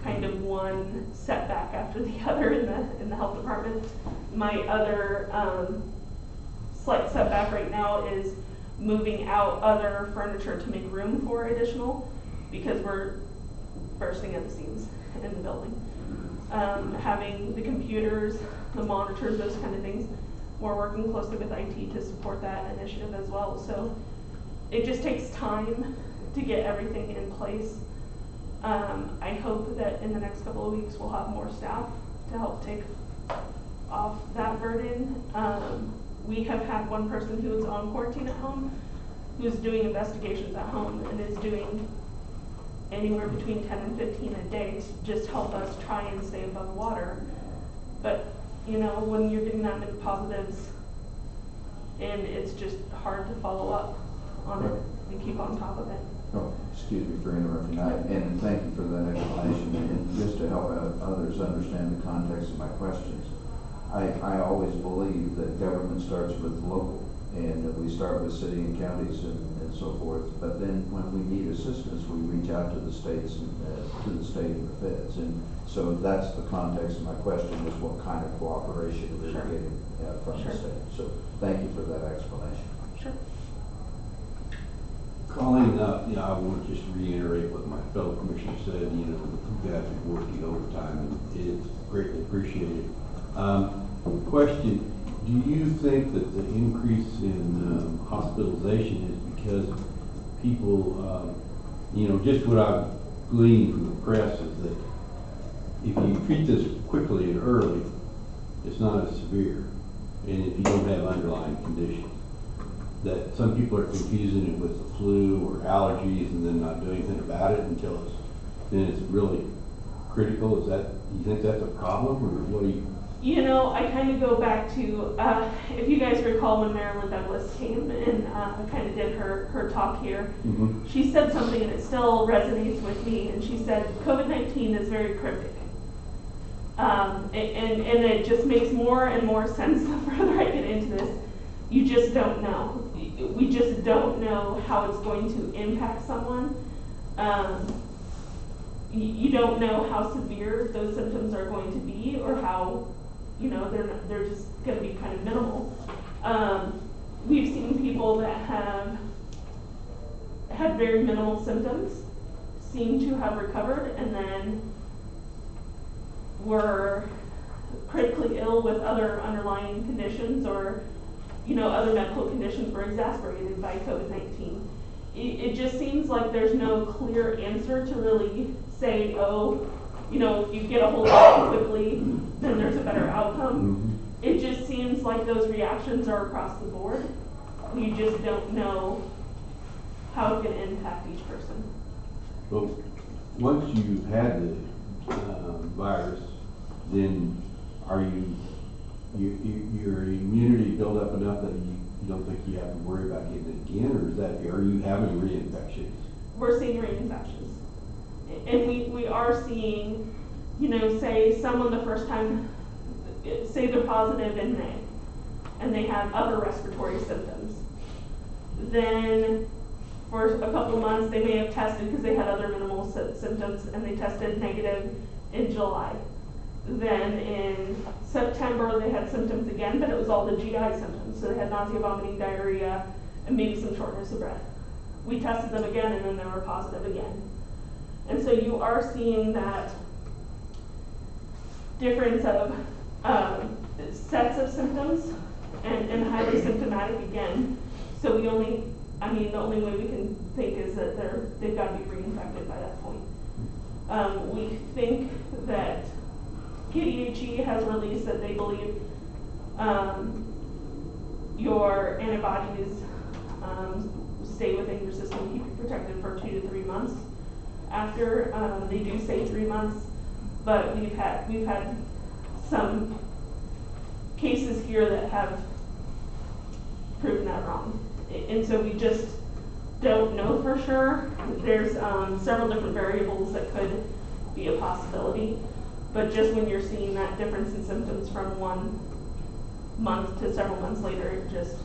kind of one setback after the other in the health department. My other slight setback right now is moving out other furniture to make room for additional, because we're bursting at the seams in the building. Having the computers, the monitors, those kind of things. We're working closely with IT to support that initiative as well. So it just takes time to get everything in place. I hope that in the next couple of weeks we'll have more staff to help take off that burden. We have had one person who is on quarantine at home, who's doing investigations at home and is doing anywhere between 10 and 15 a day to just help us try and stay above water. But, you know, when you're getting that many positives, and it's just hard to follow up on it and keep on top of it. Oh, excuse me for interrupting, and thank you for that explanation, and just to help others understand the context of my questions. I always believe that government starts with local, and that we start with city and counties and so forth, but then when we need assistance, we reach out to the states and to the state and the feds, and so that's the context of my question, was what kind of cooperation we're getting from the state. So thank you for that explanation. Sure. Colleen, I want to just reiterate what my fellow commissioner said. You know, you guys are working overtime, and it's greatly appreciated. Question, do you think that the increase in hospitalization is because people, you know, just what I've gleaned from the press is that if you treat this quickly and early, it's not as severe, and if you don't have underlying conditions, that some people are confusing it with the flu or allergies and then not doing anything about it until it's really critical. Is that, you think that's a problem, or what do you? You know, I kind of go back to, if you guys recall when Marilyn Douglas came and kind of did her talk here, she said something and it still resonates with me, and she said COVID-19 is very cryptic. And it just makes more and more sense the further I get into this. You just don't know. We just don't know how it's going to impact someone. You don't know how severe those symptoms are going to be, or how, you know, they're just going to be kind of minimal. We've seen people that have had very minimal symptoms seem to have recovered, and then were critically ill with other underlying conditions, or, you know, other medical conditions were exacerbated by COVID-19. It just seems like there's no clear answer to really say, oh, you know, if you get a hold of it quickly, then there's a better outcome. It just seems like those reactions are across the board. You just don't know how it's going to impact each person. Well, once you've had the virus, then are your immunity built up enough that you don't think you have to worry about getting it again, or are you having reinfections? We're seeing reinfections, and we are seeing, you know, say someone the first time, say they're positive in May, and they have other respiratory symptoms. Then for a couple of months they may have tested because they had other minimal symptoms, and they tested negative in July. Then in September they had symptoms again, but it was all the GI symptoms. So they had nausea, vomiting, diarrhea, and maybe some shortness of breath. We tested them again, and then they were positive again. And so you are seeing that difference of sets of symptoms and highly symptomatic again. So the only way we can think is that they've got to be reinfected by that point. We think that KDHE has released that they believe your antibodies stay within your system, keep you protected for 2 to 3 months after. They do say 3 months, but we've had some cases here that have proven that wrong. And so we just don't know for sure. There's several different variables that could be a possibility, but just when you're seeing that difference in symptoms from 1 month to several months later, it just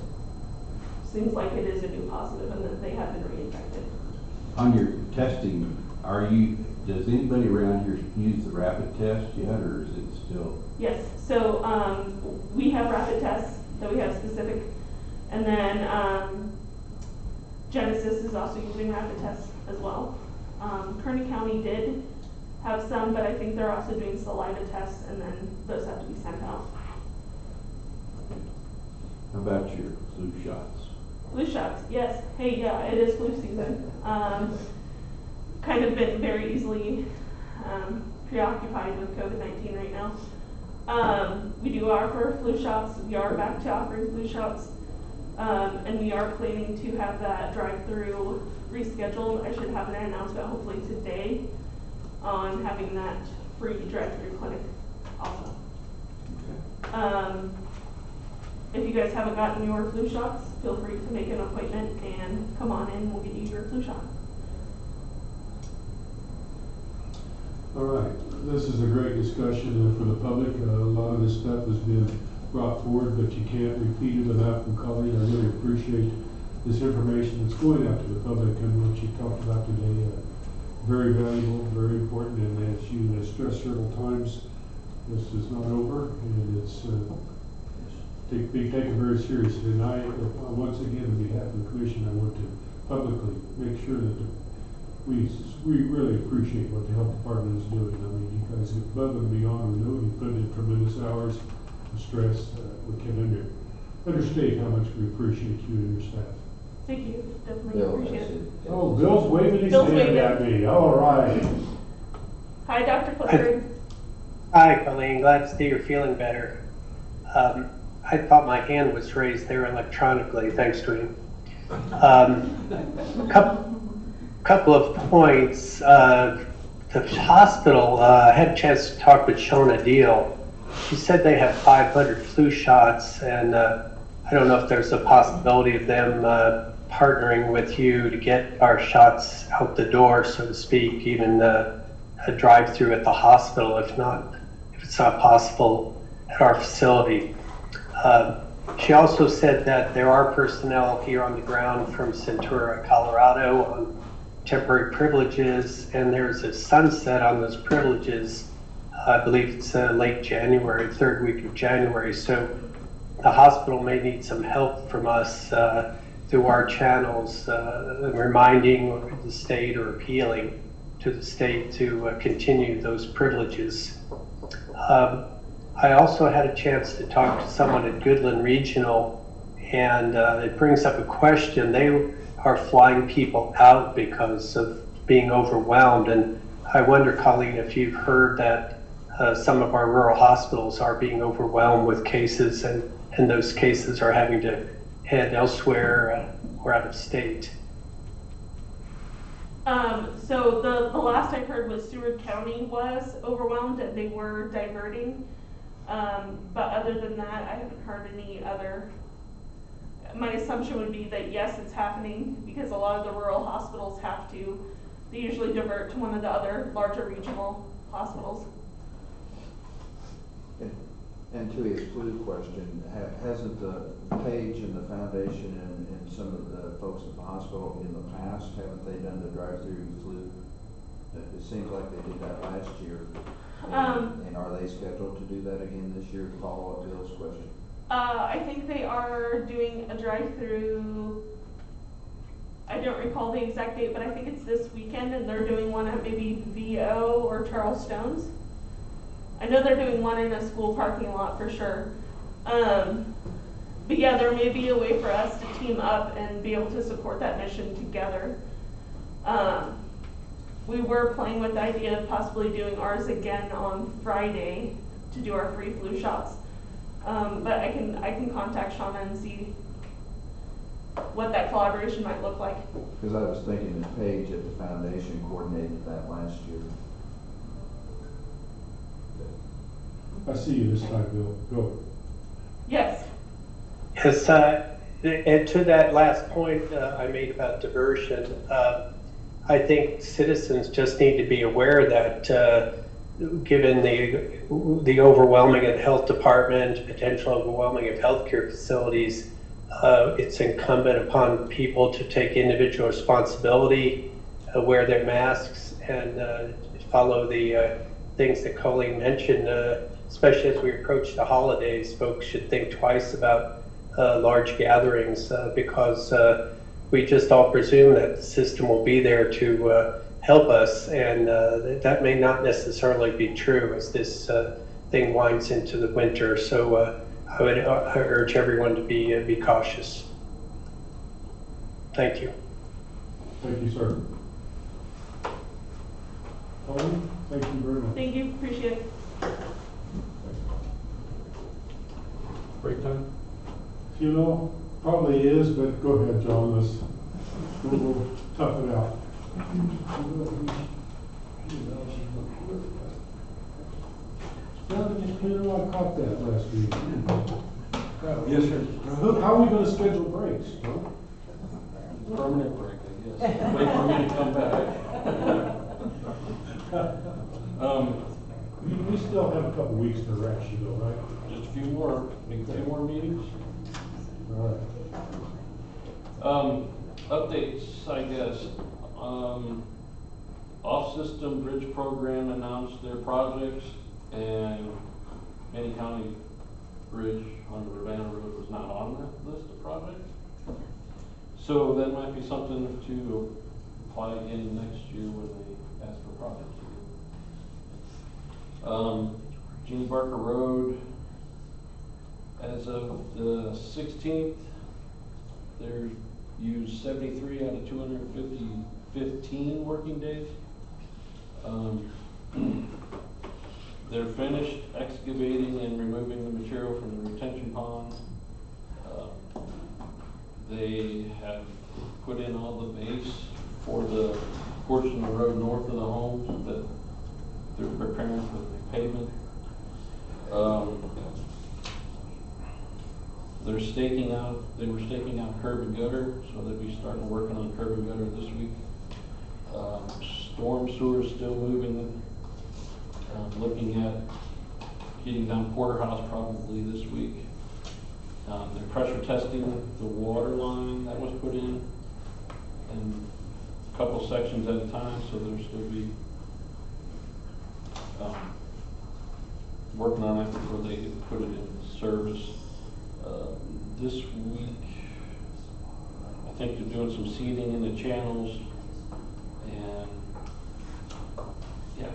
seems like it is a new positive and that they have been reinfected. On your testing, does anybody around here use the rapid test yet, or is it still? Yes, so we have rapid tests that we have specific, and then Genesis is also using rapid tests as well. Kearney County did have some, but I think they're also doing saliva tests, and then those have to be sent out. How about your flu shots? Flu shots, yes. Hey, yeah, it is flu season. Kind of been very easily preoccupied with COVID-19 right now. We do offer flu shots. We are back to offering flu shots. And we are planning to have that drive-through rescheduled. I should have an announcement hopefully today on having that free drive-through clinic also. Okay. If you guys haven't gotten your flu shots, feel free to make an appointment and come on in. We'll get you your flu shot. All right, this is a great discussion for the public. A lot of this stuff has been brought forward, but you can't repeat it enough. And Colleen, I really appreciate this information that's going out to the public and what you talked about today. Very valuable, very important, and as you stressed several times, this is not over, and it's be taken very seriously. And I, once again, on behalf of the commission, I want to publicly make sure that we really appreciate what the health department is doing. I mean, you guys are above and beyond. We know you put in tremendous hours of stress. We can understate how much we appreciate you and your staff. Thank you. Definitely Bill, appreciate it. Oh, Bill's waving his Bill's hand waving. at me. All right. Hi, Dr. Clifford. Hi, Colleen. Glad to see you're feeling better. I thought my hand was raised there electronically. Thanks, Dwayne. Couple of points. The hospital, I had a chance to talk with Shona Deal. She said they have 500 flu shots, and I don't know if there's a possibility of them partnering with you to get our shots out the door, so to speak, even a drive-through at the hospital, if it's not possible at our facility. She also said that there are personnel here on the ground from Centura, Colorado on temporary privileges, and there's a sunset on those privileges. I believe it's late January, third week of January. So the hospital may need some help from us through our channels, reminding the state or appealing to the state to continue those privileges. I also had a chance to talk to someone at Goodland Regional, and it brings up a question. They are flying people out because of being overwhelmed, and I wonder, Colleen, if you've heard that some of our rural hospitals are being overwhelmed with cases, and those cases are having to head elsewhere or out of state. So the last I heard was Seward County was overwhelmed and they were diverting. But other than that, I haven't heard any other. My assumption would be that yes, it's happening because a lot of the rural hospitals they usually divert to one of the other larger regional hospitals. And to his flu question, hasn't the Page and the foundation and some of the folks at the hospital in the past, haven't they done the drive-through flu? It seems like they did that last year. And are they scheduled to do that again this year, to follow up Bill's question? I think they are doing a drive-through. I don't recall the exact date, but I think it's this weekend, and they're doing one at maybe VO or Charles Stone's. I know they're doing one in a school parking lot for sure. But yeah, there may be a way for us to team up and be able to support that mission together. We were playing with the idea of possibly doing ours again on Friday to do our free flu shots. But I can contact Shauna and see what that collaboration might look like. Because I was thinking that Page at the foundation coordinated that last year. I see you this time, Bill. Go. Yes. Yes, And to that last point I made about diversion, I think citizens just need to be aware that given the overwhelming of the health department, potential overwhelming of healthcare facilities, it's incumbent upon people to take individual responsibility, wear their masks, and follow the things that Colleen mentioned. Especially as we approach the holidays, folks should think twice about large gatherings because we just all presume that the system will be there to help us, and that may not necessarily be true as this thing winds into the winter. So I would urge everyone to be cautious. Thank you. Thank you, sir. Colleen, thank you very much. Thank you, appreciate it. Break time? Funeral, probably is, but go ahead, John, we'll tough it out. I caught that last week. Yes, sir. How are we gonna schedule breaks, huh? Permanent break, I guess. Wait for me to come back. We still have a couple weeks to rest, you know, right? Just a few more meetings. All right. Updates, I guess. Off-system bridge program announced their projects, and Many County Bridge on the Ravenna Road was not on that list of projects. So that might be something to apply again next year when they ask for projects again. Jeannie Barker Road, as of the 16th, they're used 73 out of 15 working days. They're finished excavating and removing the material from the retention pond. They have put in all the base for the portion of the road north of the homes that they're preparing for the pavement. They were staking out curb and gutter, so they'll be starting working on curb and gutter this week. Storm sewer is still moving. Looking at getting down Porterhouse probably this week. They're pressure testing the water line that was put in a couple sections at a time, so they'll still be working on it before they put it in service. This week, I think they're doing some seeding in the channels and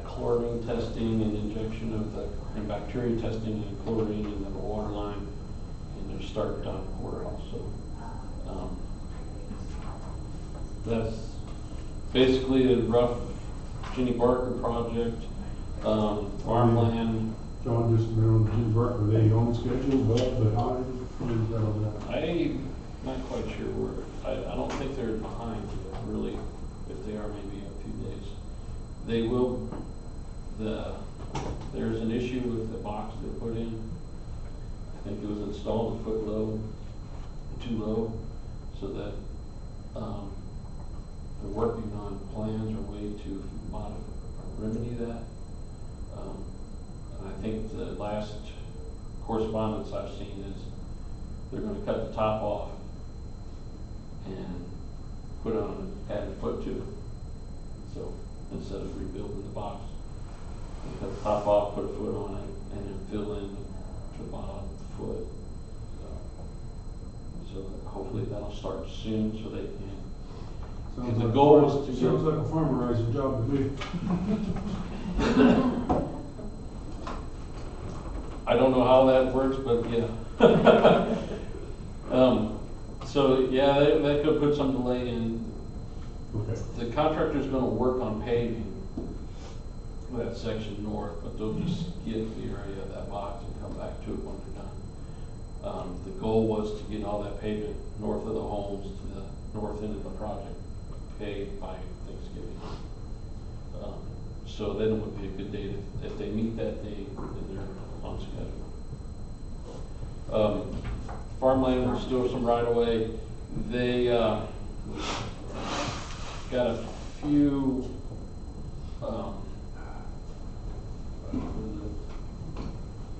chlorine testing and injection of and bacteria testing and chlorine in the water line, and they're starting down Porterhouse. So that's basically a rough Jeannie Barker project. Farmland. John, just a minute on Jeannie Barker, are they on schedule, behind? I'm not quite sure where. I don't think they're behind really. If they are, maybe a few days. They will. There's an issue with the box they put in. I think it was installed a foot low, too low, so that they're working on plans or way to remedy that. And I think the last correspondence I've seen is they're going to cut the top off and put on add a foot to it. So instead of rebuilding the box, cut the top off, put a foot on it, and then fill in the bottom foot. So hopefully that'll start soon so they can. The goal was to sounds like a farmerizer job to me. I don't know how that works, but yeah. So yeah, that could put some delay in. Okay. The contractor's going to work on paving that section north, but they'll just get the area of that box and come back to it when they're done. The goal was to get all that pavement north of the homes to the north end of the project paved by Thanksgiving. So then it would be a good date. If they meet that date, then they're on schedule. farmland, there's still some right of way. They, got a few,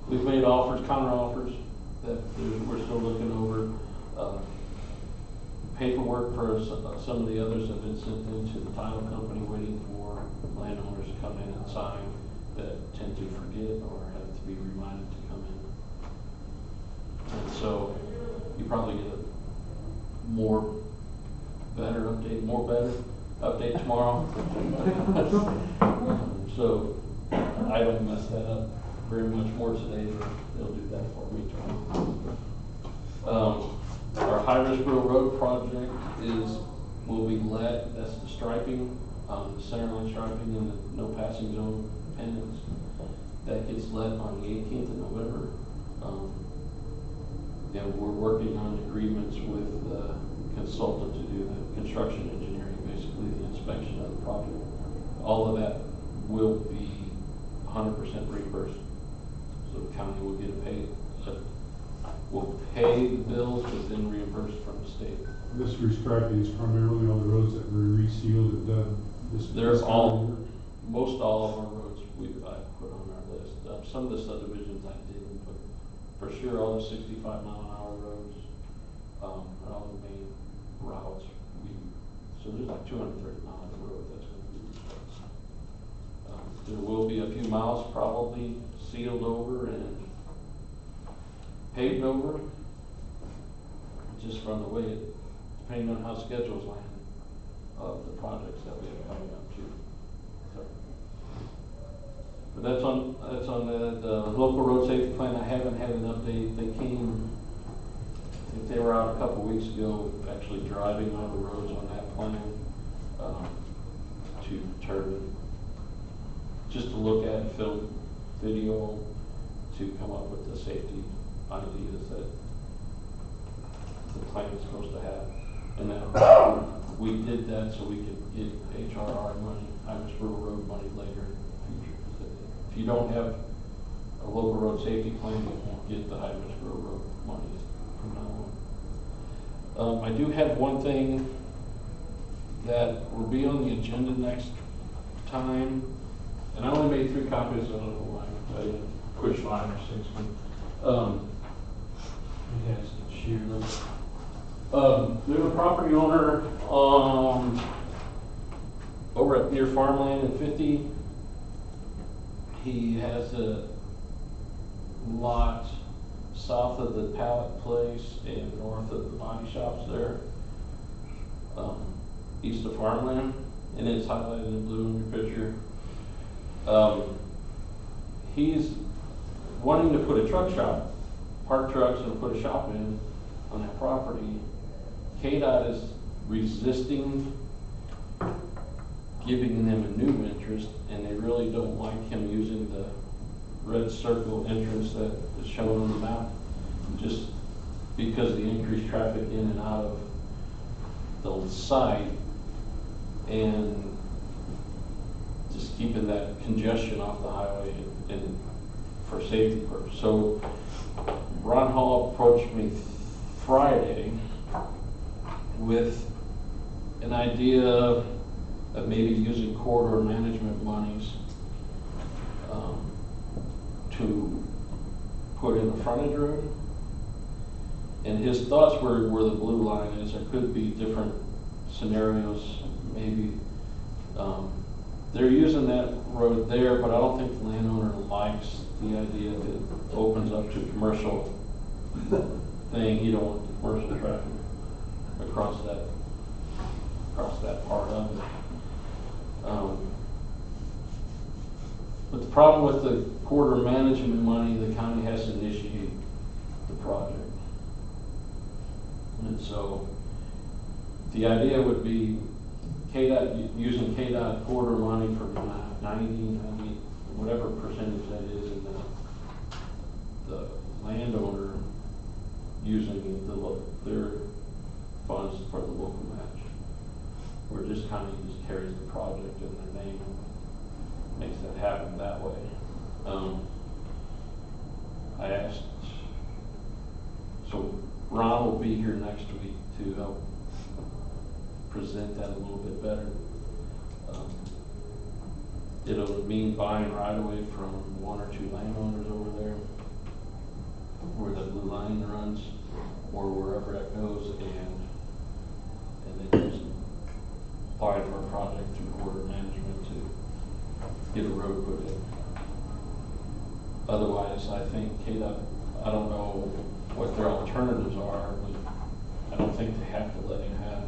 we've made offers, counter offers, that we're still looking over. Paperwork for some of the others have been sent into the title company, waiting for landowners to come in and sign that tend to forget or have to be reminded to come in. And so you probably get a better update tomorrow. So I don't mess that up very much more today, but they'll do that for me tomorrow. Our High-Risboro Road project will be let, that's the striping, the center line striping and the no passing zone pennants. That gets let on the 18th of November. And we're working on agreements with the consultant to do the construction engineering, basically the inspection of the project. All of that will be 100% reimbursed. So the county will get will pay the bills, but then reimburse from the state. This restriping is primarily on the roads that were resealed and done this. Most all of our roads I put on our list. Some of the subdivisions I didn't, but for sure all the 65-mile-an-hour roads, and all the main routes, so there's like 230 miles of road that's going to be restriped. There will be a few miles probably sealed over and paved over, just from the way depending on how schedules land of the projects that we have coming up too. So, but that's on the local road safety plan. I haven't had an update. They came, I think they were out a couple weeks ago, actually driving on the roads on that plan to determine, just to look at film video to come up with the safety ideas that the plan is supposed to have. And then we did that so we could get HRR money, High-Risboro Road money later in the future. If you don't have a local road safety plan, you won't get the High-Risboro Road money from now on. I do have one thing that will be on the agenda next time, and I only made 3 copies, so I don't know why I didn't push 5 or 6, but you guys can share those. There's a property owner over at near Farmland and 50. He has a lot south of the pallet place and north of the body shops there, east of Farmland, and it's highlighted in blue in your picture. He's wanting to put a truck shop, park trucks and put a shop in on that property. KDOT is resisting giving them a new interest, and they really don't like him using the red circle entrance that is shown on the map, just because of the increased traffic in and out of the site, and just keeping that congestion off the highway and for safety purposes. So Ron Hall approached me Friday with an idea of maybe using corridor management monies to put in the frontage road. And his thoughts were where the blue line is. There could be different scenarios, maybe. They're using that road there, but I don't think the landowner likes the idea that it opens up to commercial thing. You don't want the commercial traffic across that part of it. But the problem with the corridor management money, the county has to initiate the project. And so the idea would be KDOT, using KDOT corridor money for 90, whatever percentage that is, and the landowner using their funds for the local match. Where just county just carries the project in their name and makes that happen that way. I asked, so Ron be here next week to help present that a little bit better. It'll mean buying right away from one or two landowners over there where the blue line runs, or wherever it goes, and then just apply for a project through Quarter Management to get a road put in. Otherwise, I think KDOT, I don't know what their alternatives are, but I don't think they have to let him have.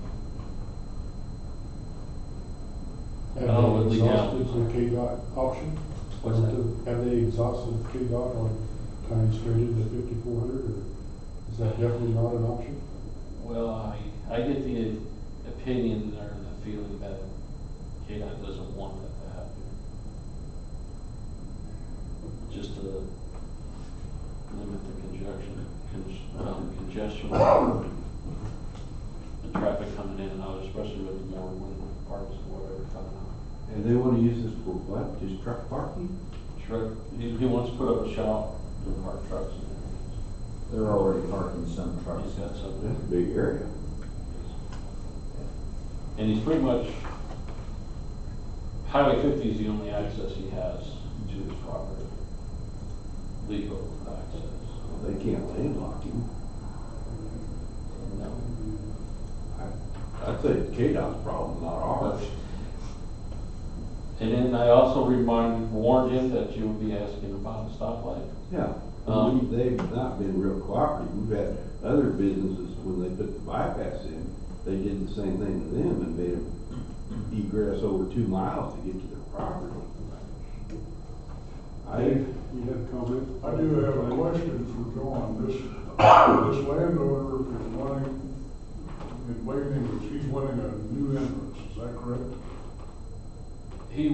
Have they exhausted the KDOT option? What's that? Have they exhausted KDOT on tying straight into 5400, or is that definitely not an option? Well, I get the opinion or the feeling that KDOT doesn't want that to happen. Just to limit the congestion, the traffic coming in and out, especially with more wind parks and whatever coming out. And they wanna use this for what, just truck parking? Truck, he wants to put up a shop to park trucks in there. They're already parking some trucks. He's got some. That's a big area. And he's pretty much, Highway 50 is the only access he has to his property. Legal access. They can't landlock him. No. I'd say it's KDOT's problem, not ours. And then I also warned him that you would be asking about a stoplight. Yeah, they've not been real cooperative. We've had other businesses, when they put the bypass in, they did the same thing to them and made them egress over 2 miles to get to their property. You have a comment? I do have a question for John. This landowner is wanting, in plain English, he's wanting a new entrance, is that correct? He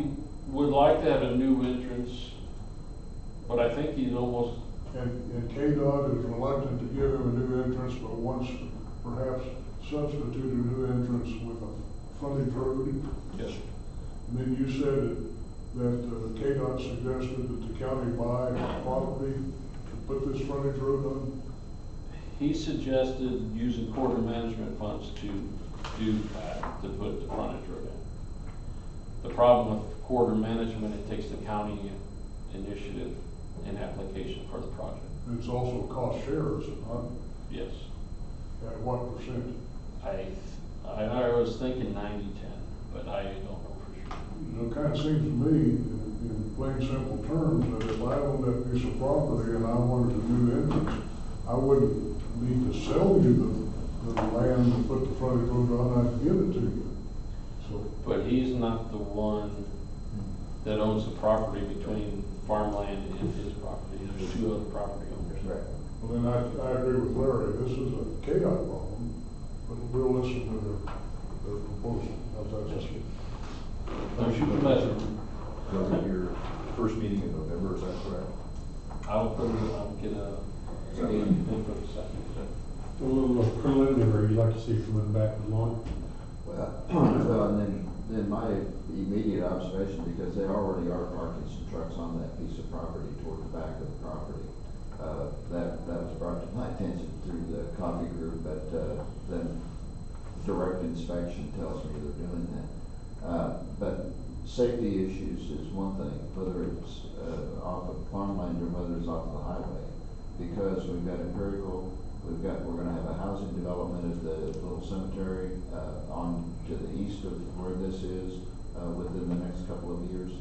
would like to have a new entrance, but I think he's almost. And KDOT is reluctant to give him a new entrance, but wants to perhaps substitute a new entrance with a frontage road? Yes. And then you said that KDOT suggested that the county buy property to put this frontage road on? He suggested using Quarter Management funds to do that, to put the frontage road in. The problem with Quarter Management, it takes the county initiative and application for the project. And it's also cost share, is it not? Yes. At what percent? I was thinking 90-10, but I don't know for sure. You know, it kind of seems to me, in plain simple terms, that if I owned that piece of property and I wanted a new entrance, I wouldn't need to sell you the land to put the frontage road on, I'd give it to you. So. But he's not the one that owns the property between farmland and his property. There's 2 other property owners. Right. Well, then I agree with Larry, this is a KDOT problem, but we'll listen to their proposal. How's that? Don't shoot the messenger. That'll be your first meeting in November, is that correct? I'll get a thing for the second. A little preliminary, you'd like to see coming back along? Well, and then my immediate observation, because they already are parking some trucks on that piece of property toward the back of the property. That was brought to my attention through the coffee group, but then direct inspection tells me they're doing that. But safety issues is one thing, whether it's off of farmland or whether it's off the highway. Because we've got empirical, we're gonna have a housing development at the little cemetery, on to the east of where this is, within the next couple of years.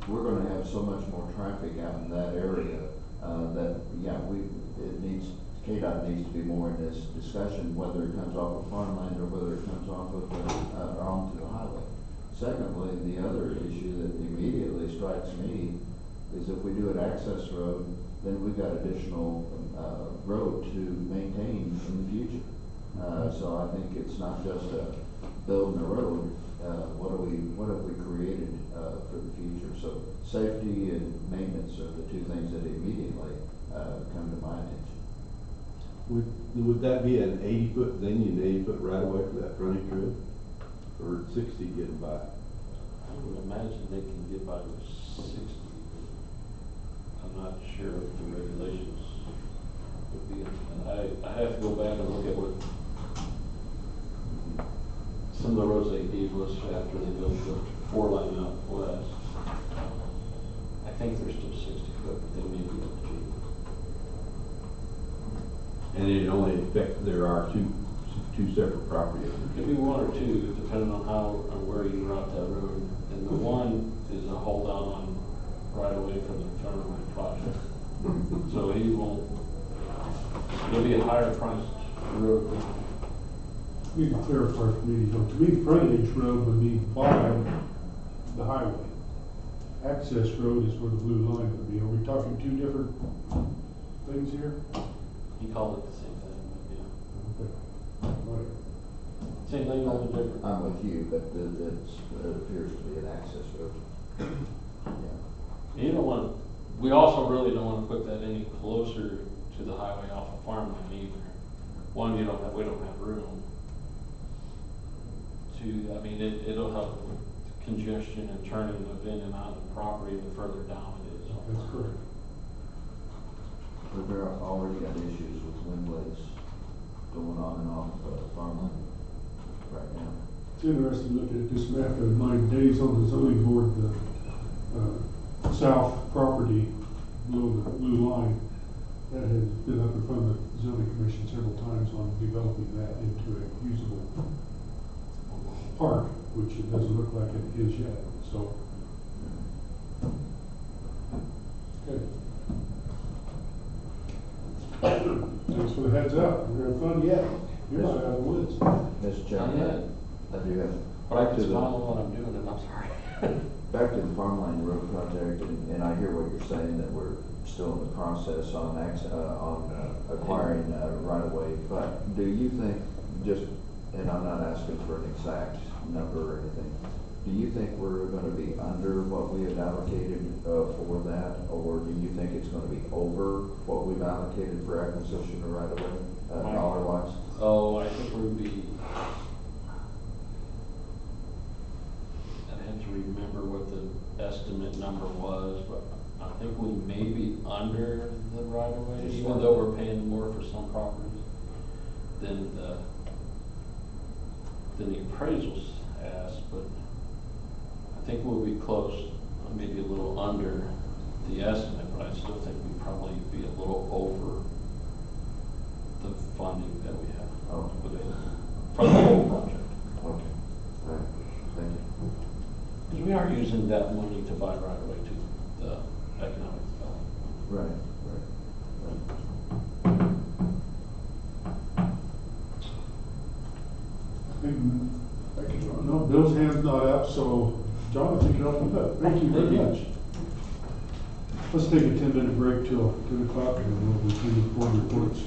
We're gonna have so much more traffic out in that area, that, KDOT needs to be more in this discussion, whether it comes off of farmland or whether it comes off of, onto the highway. Secondly, the other issue that immediately strikes me is if we do an access road, then we've got additional road to maintain in the future. So I think it's not just building a road. What have we created for the future? So safety and maintenance are the 2 things that immediately come to my attention. Would that be an 80-foot, then you need 80-foot right away for that frontage road? Or 60 getting by? I would imagine they can get by with 60. I'm not sure if the regulations would be, and I have to go 60 foot, but they may be able to. And it only affects, there are two separate property owners. Could be one or two, depending on how, or where you route that road. And the one is a holdout on right away from the Federal project. So he won't, it'll be a higher priced road. You need to clarify for me, to me, frontage road would be by the highway. Access road is where the blue line would be. Are we talking two different things here? He called it the same thing, but yeah. Okay. Right. Same thing, only different. I'm with you, but it appears to be an access road. Yeah. You don't want, we also really don't wanna put that any closer to the highway off of farmland either. One, we don't have room to, I mean, it'll help with congestion and turning of in and out of the property the further down it is. That's correct. But there are already got issues with windlays going on and off farmland right now. It's interesting looking at this map of my days on the zoning board, the south property below the blue line, that has been up in front of the zoning commission several times on developing that into a usable park, which it doesn't look like it is yet, so. Okay. Thanks for the heads up. We're having fun yet. You're not out of the woods. Mr. Chairman, I do have. But I can smile while I'm doing it, I'm sorry. Back to the farmland road project, and I hear what you're saying, that we're still in the process on acquiring right of way, but do you think, and I'm not asking for an exact number or anything, do you think we're gonna be under what we had allocated for that, or do you think it's gonna be over what we've allocated for acquisition of right of way, dollar wise? Oh, I think we'd be, I'd have to remember what the estimate number was, but I think we may be under the right of way, even though we're paying more for some properties than the appraisals asked, but I think we'll be close, maybe a little under the estimate, but I still think we'd probably be a little over the funding that we have. Oh, For the whole project. okay, all right, thank you. Because we are using that money to buy right away to the economic development. Right. No, Bill's hand's not up, so John, I think you're up. Thank you very much. Let's take a 10-minute break till 2 o'clock and then we'll continue the board reports.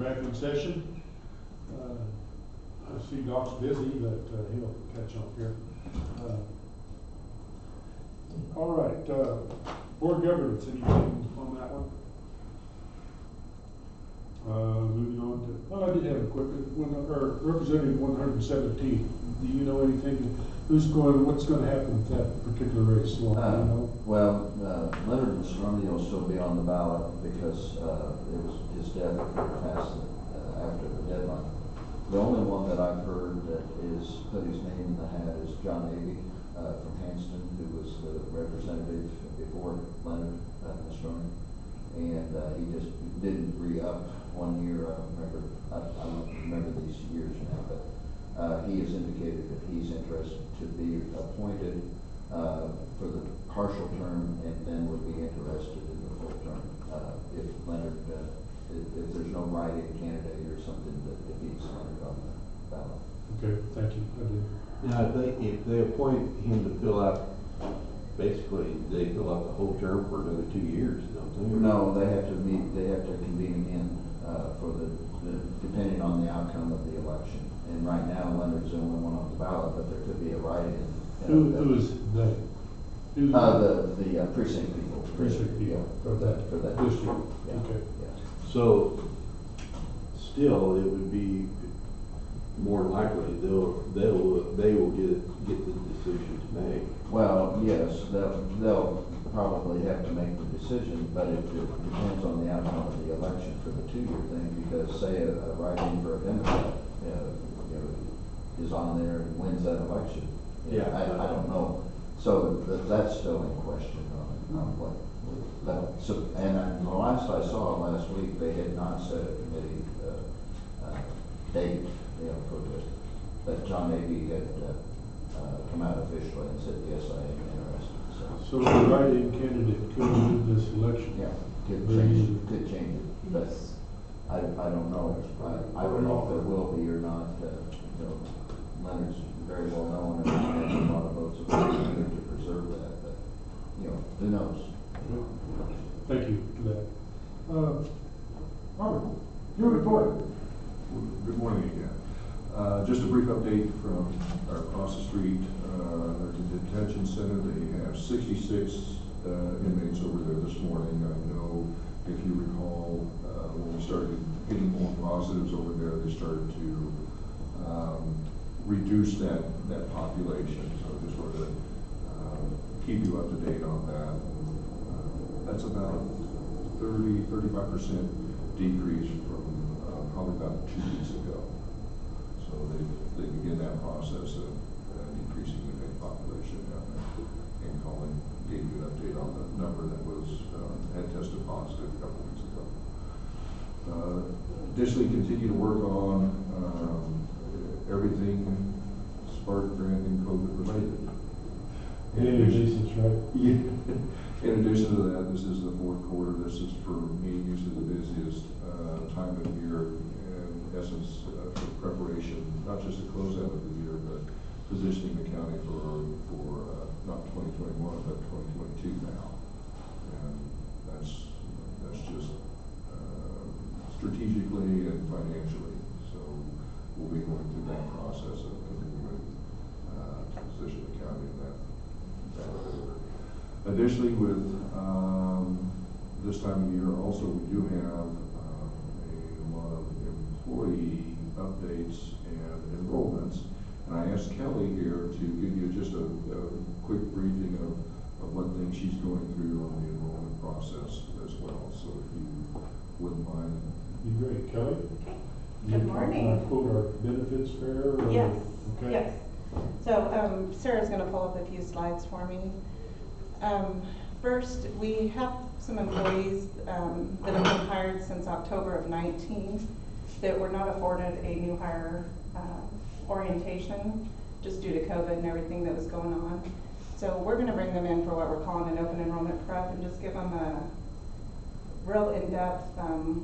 we're back in session. I see Doc's busy, but he'll catch up here. All right, board governance, anything on that one? Moving on to, well, I did have a quick one, or Representative 117. Do you know anything? What's going to happen with that particular race? Well, you know? Well, Leonard Mastroni will still be on the ballot because it was his death occurred past after the deadline. The only one that I've heard that is put his name in the hat is John Avey from Hanston, who was the representative before Leonard Mastroni, and he just didn't re-up 1 year. I don't remember these years now, but he has indicated that he's interested to be appointed for the partial term, and then would be interested in the full term if Leonard, if there's no write-in candidate or something that defeats Leonard on the ballot. Okay, thank you. I did. Now, if they appoint him to fill out, basically, they fill out the whole term for another 2 years, don't they? No, they have to convene again for depending on the outcome of the election. And right now, Leonard's the only one on the ballot, but there could be a write-in. Who is they? The precinct people. Precinct people for that district. Yeah. Okay. Yeah. So, still, it would be more likely they will get the decision to make. Well, yes, they'll probably have to make the decision, but it depends on the outcome of the election for the 2 year thing, because say a write-in for a Democrat, is on there and wins that election. I don't know. So that's still in question on what. And the last I saw last week, they had not set a committee date, for this. But John Avey had come out officially and said, yes, I am interested. So the write-in candidate could win this election? Yeah, could change it, but I don't know. I don't know if there will be or not. Leonard's very well known and has a lot of votes to preserve that, but, who knows? Thank you for that. Robert, your report. Good morning again. Just a brief update from across the street, the detention center. They have 66 inmates over there this morning. I know if you recall, when we started getting more positives over there, they started to reduce that population. So just wanted to keep you up to date on that. That's about 35% decrease from probably about 2 weeks ago. So they begin that process of decreasing the inmate population down there. And Colin gave you an update on the number that was had tested positive a couple weeks ago. Additionally, continue to work on everything Spark grant and COVID related. Right? Yeah. In addition to that, this is the fourth quarter. This is for me usually the busiest time of year, in essence, for preparation, not just to close out of the year, but positioning the county for not 2021, but 2022 now. And that's just strategically and financially. So we'll be going through that process of continuing to position the county in that order. Additionally, with this time of year, also we do have a lot of employee updates and enrollments. And I asked Kelly here to give you just a quick briefing of what things she's going through on the enrollment process as well. So if you wouldn't mind. Be great. Kelly? Good morning. Quote our benefits fair? Yes. Okay. Yes. So Sarah's going to pull up a few slides for me. First, we have some employees that have been hired since October of 19 that were not afforded a new hire orientation just due to COVID and everything that was going on. So we're going to bring them in for what we're calling an open enrollment prep and just give them a real in-depth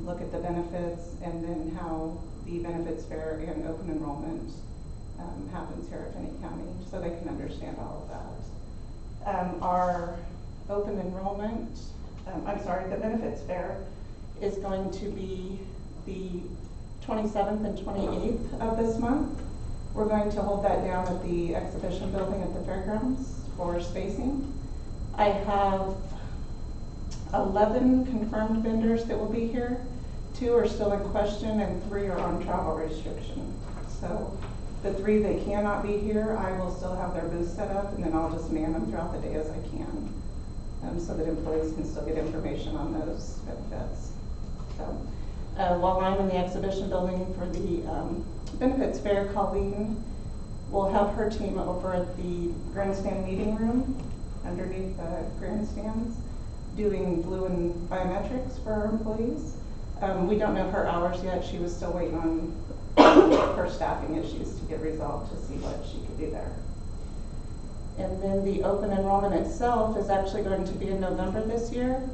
look at the benefits and then how the benefits fair and open enrollment happens here at Finney County so they can understand all of that. Our open enrollment, the benefits fair is going to be the 27th and 28th of this month. We're going to hold that down at the exhibition building at the fairgrounds for spacing. I have 11 confirmed vendors that will be here. 2 are still in question and 3 are on travel restriction. So the 3 that cannot be here, I will still have their booths set up, and then I'll just man them throughout the day as I can, so that employees can still get information on those benefits. So while I'm in the exhibition building for the benefits fair, Colleen will have her team over at the grandstand meeting room underneath the grandstands doing blue and biometrics for our employees. We don't know her hours yet. She was still waiting on her staffing issues to get resolved to see what she could do there. And then the open enrollment itself is actually going to be in November this year.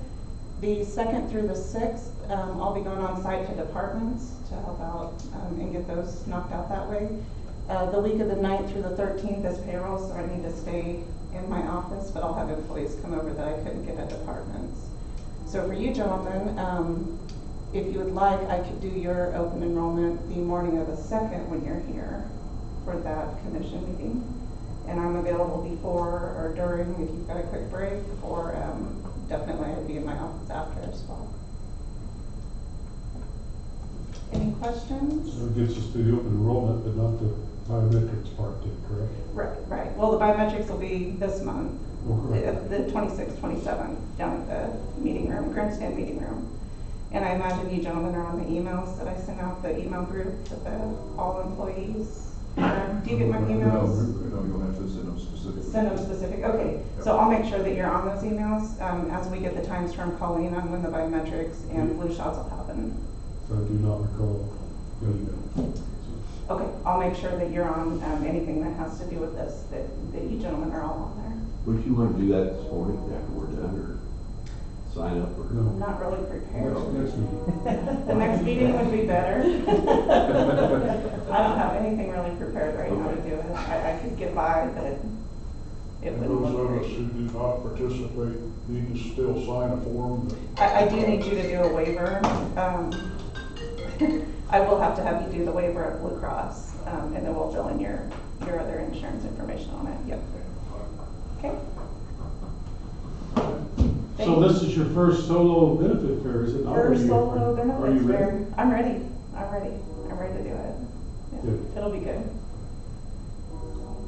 The 2nd through the 6th, I'll be going on site to departments to help out and get those knocked out that way. The week of the 9th through the 13th is payroll, so I need to stay in my office, but I'll have employees come over that I couldn't get at departments. So for you gentlemen, if you would like, I could do your open enrollment the morning of the 2nd when you're here for that commission meeting. And I'm available before or during if you've got a quick break, or definitely I'd be in my office after as well. Any questions? So it gets us to the open enrollment, but not the biometrics part, then, correct? Right. Well, the biometrics will be this month, Okay. the 26th, 27th, down at the meeting room, grandstand meeting room. And I imagine you gentlemen are on the emails that I sent out, the email group to all employees. Do you get my emails? No, you'll have to send them specifically. Send them specific, okay. So I'll make sure that you're on those emails as we get the times from Colleen on when the biometrics and flu shots will happen. So I do not recall the email. Okay, I'll make sure that you're on anything that has to do with this, that you gentlemen are all on there. Would you want to do that this morning after we're done, or sign up, or? I'm not really prepared. Next meeting. The next meeting would be better. I don't have anything really prepared right now to do it. I could get by, but it And wouldn't those look of us great. who do not participate need to still sign a form. I do need you to do a waiver. I will have to have you do the waiver at Blue Cross, and then we'll fill in your other insurance information on it. Yep. Okay. So this is your first solo benefit fair, is it not? First Are you- solo are you benefits ready? fair. I'm ready. I'm ready to do it. Yeah. Good. It'll be good.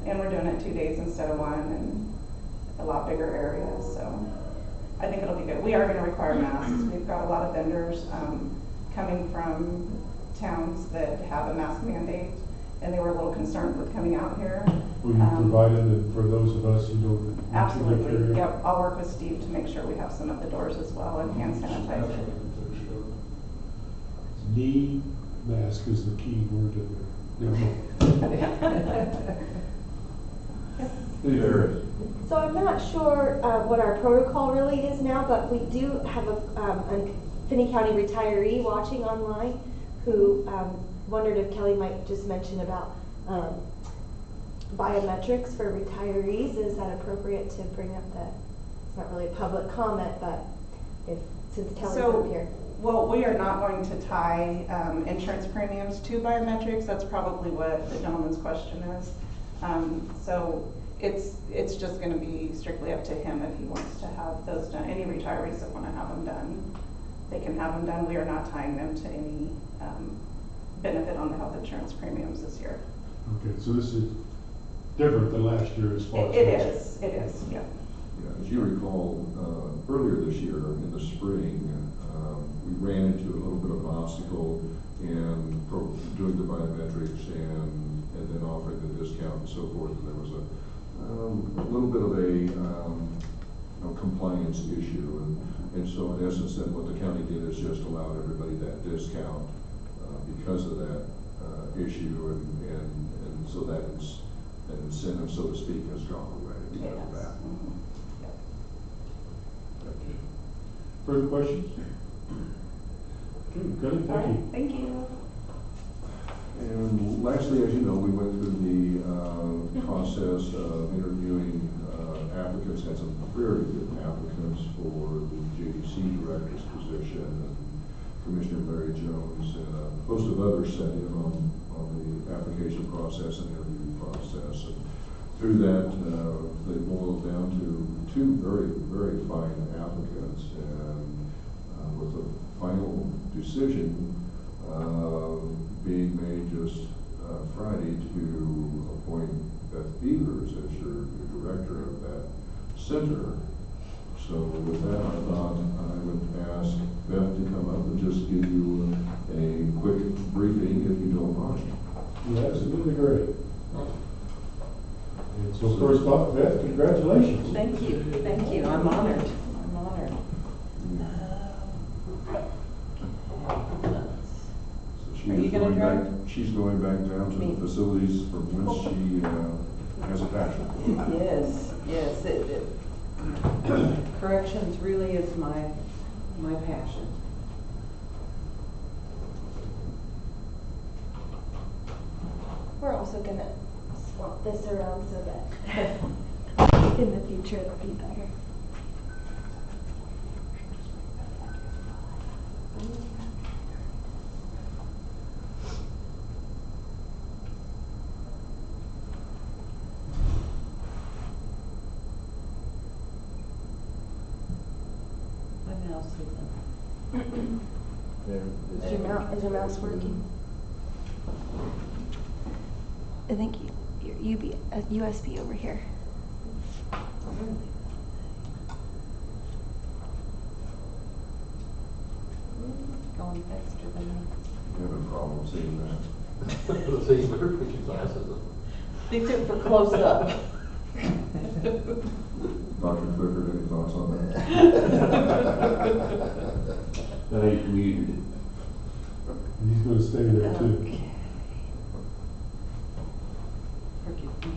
And we're doing it 2 days instead of 1, and a lot bigger area, so I think it'll be good. We are gonna require masks. We've got a lot of vendors, coming from towns that have a mask mandate, and they were a little concerned with coming out here. Will you provide it, and for those of us who don't? need to live Absolutely, here? yep, I'll work with Steve to make sure we have some at the doors as well, and hand sanitizer. Knee mask is the key word in there. So I'm not sure what our protocol really is now, but we do have a Finney County retiree watching online who wondered if Kelly might just mention about biometrics for retirees. Is that appropriate to bring up that? It's not really a public comment, but since Kelly's up here. Well, we are not going to tie insurance premiums to biometrics. That's probably what the gentleman's question is. So it's just going to be strictly up to him if he wants to have those done. Any retirees that want to have them done, they can have them done. We are not tying them to any benefit on the health insurance premiums this year. Okay, so this is different than last year as far as. It is, yeah. Yeah, as you recall, earlier this year, in the spring, we ran into a little bit of an obstacle in doing the biometrics and then offering the discount and so forth. And there was a little bit of a compliance issue. And so in essence, then what the county did is just allowed everybody that discount because of that issue. And so that is an incentive, so to speak, has gone away because of that. Okay. Further questions? Okay, good, thank you. Thank you. And lastly, as you know, we went through the process of interviewing applicants, had some very good applicants for the JDC director's position, and Commissioner Larry Jones and a host of others sat in on the application process and interview process. And through that, they boiled down to two very, very fine applicants, and with the final decision being made just Friday to appoint Beth Beavers as your director of that center. So with that, I thought I would ask Beth to come up and just give you a quick briefing, if you don't mind. Absolutely great. And so first off, Beth, congratulations. Thank you, thank you. I'm honored. I'm honored. So Are you gonna drive? She's going back down to Me. the facilities from whence she has a passion. Yes, yes. Corrections really is my passion. We're also gonna swap this around so that in the future it'll be better. My mouse isn't. Is your mouse working? I think your USB over here. Going faster than me. I have a problem seeing that. So you better put your glasses on. These are for close up. Dr. Clifford, any thoughts on that? That ain't muted. He's gonna stay there too. Okay. Forgive me.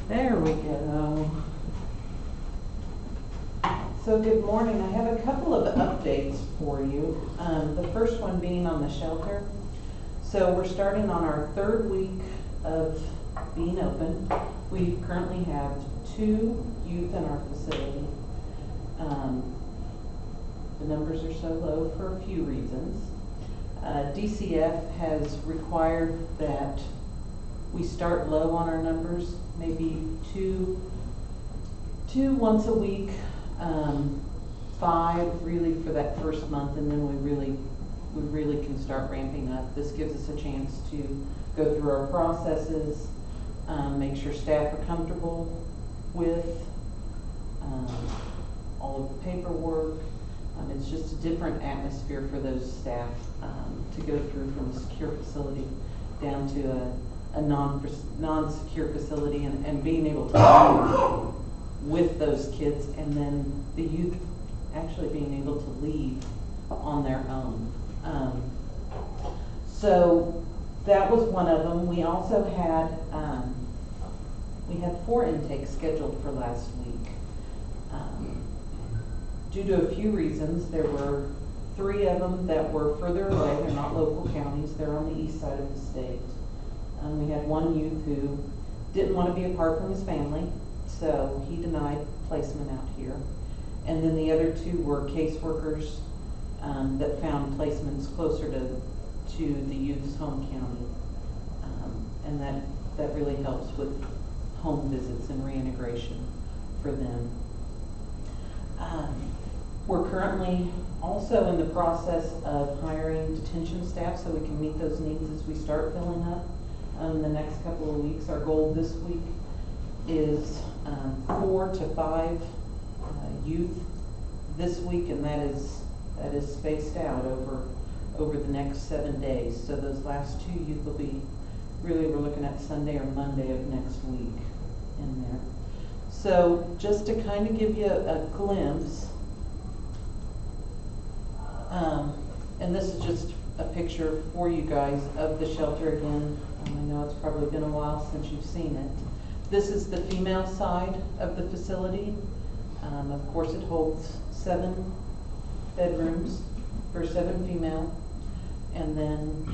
There we go. So good morning. I have a couple of updates for you. The first one being on the shelter. So we're starting on our third week of being open. We currently have 2 youth in our facility. The numbers are so low for a few reasons. DCF has required that we start low on our numbers, maybe two once a week, 5 really for that first month, and then we really can start ramping up. This gives us a chance to go through our processes, make sure staff are comfortable with all of the paperwork. It's just a different atmosphere for those staff to go through from a secure facility down to a non-secure facility, and being able to work with those kids, and then the youth actually being able to leave on their own. So that was one of them. We also had we had 4 intakes scheduled for last week. Due to a few reasons, there were 3 of them that were further away. They're not local counties. They're on the east side of the state. We had one youth who didn't want to be apart from his family, so he denied placement out here. And then the other 2 were caseworkers that found placements closer to the youth's home county. And that really helps with home visits and reintegration for them. We're currently also in the process of hiring detention staff so we can meet those needs as we start filling up the next couple of weeks. Our goal this week is 4 to 5 youth this week, and that is spaced out over the next 7 days. So those last 2 youth will be we're looking at Sunday or Monday of next week in there. So just to kind of give you a glimpse, and this is just a picture for you guys of the shelter again. I know it's probably been a while since you've seen it. This is the female side of the facility. Of course, it holds 7 bedrooms for 7 female, and then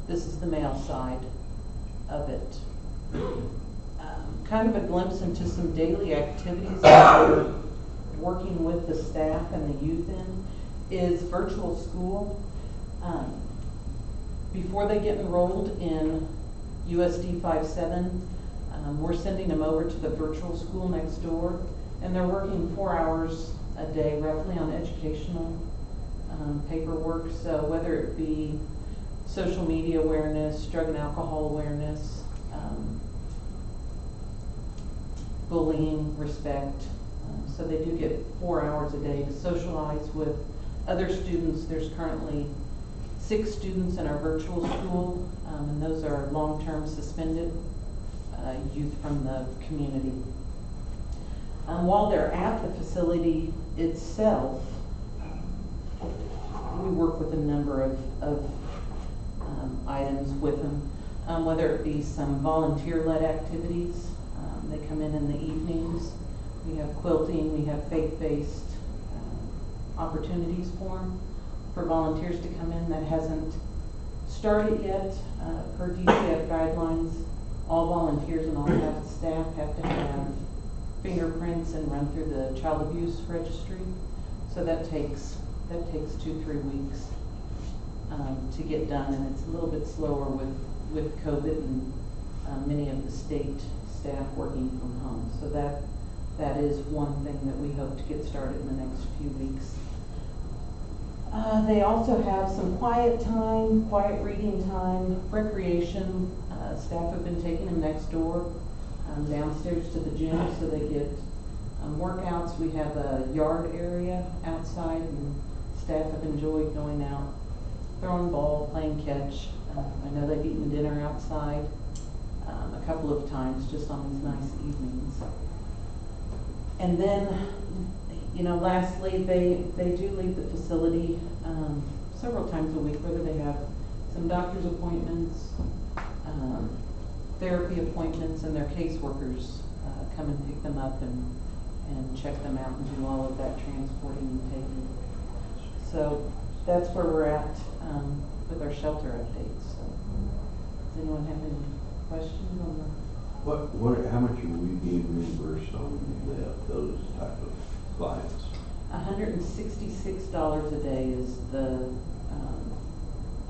This is the male side of it. Kind of a glimpse into some daily activities that we're working with the staff and the youth in is virtual school. Before they get enrolled in USD 5.7, we're sending them over to the virtual school next door, and they're working 4 hours a day roughly on educational paperwork. So whether it be social media awareness, drug and alcohol awareness, bullying, respect. So they do get 4 hours a day to socialize with other students. There's currently 6 students in our virtual school, and those are long-term suspended youth from the community. While they're at the facility itself, we work with a number of items with them, whether it be some volunteer-led activities. They come in the evenings. We have quilting, we have faith-based opportunities for volunteers to come in. That hasn't started yet. Per DCF guidelines, all volunteers and all staff have to have fingerprints and run through the child abuse registry. So that takes 2-3 weeks to get done, and it's a little bit slower with COVID and many of the state staff working from home. So that is one thing that we hope to get started in the next few weeks. They also have some quiet time, quiet reading time, recreation. Staff have been taking them next door, downstairs to the gym, so they get workouts. We have a yard area outside, and staff have enjoyed going out, throwing ball, playing catch. I know they've eaten dinner outside a couple of times just on these nice evenings. And then, lastly, they do leave the facility several times a week, whether they have some doctor's appointments, therapy appointments, and their caseworkers come and pick them up and check them out and do all of that transporting and taking. So that's where we're at with our shelter updates. So, does anyone have any questions on that? How much are we being reimbursed on those type of clients? $166 a day is the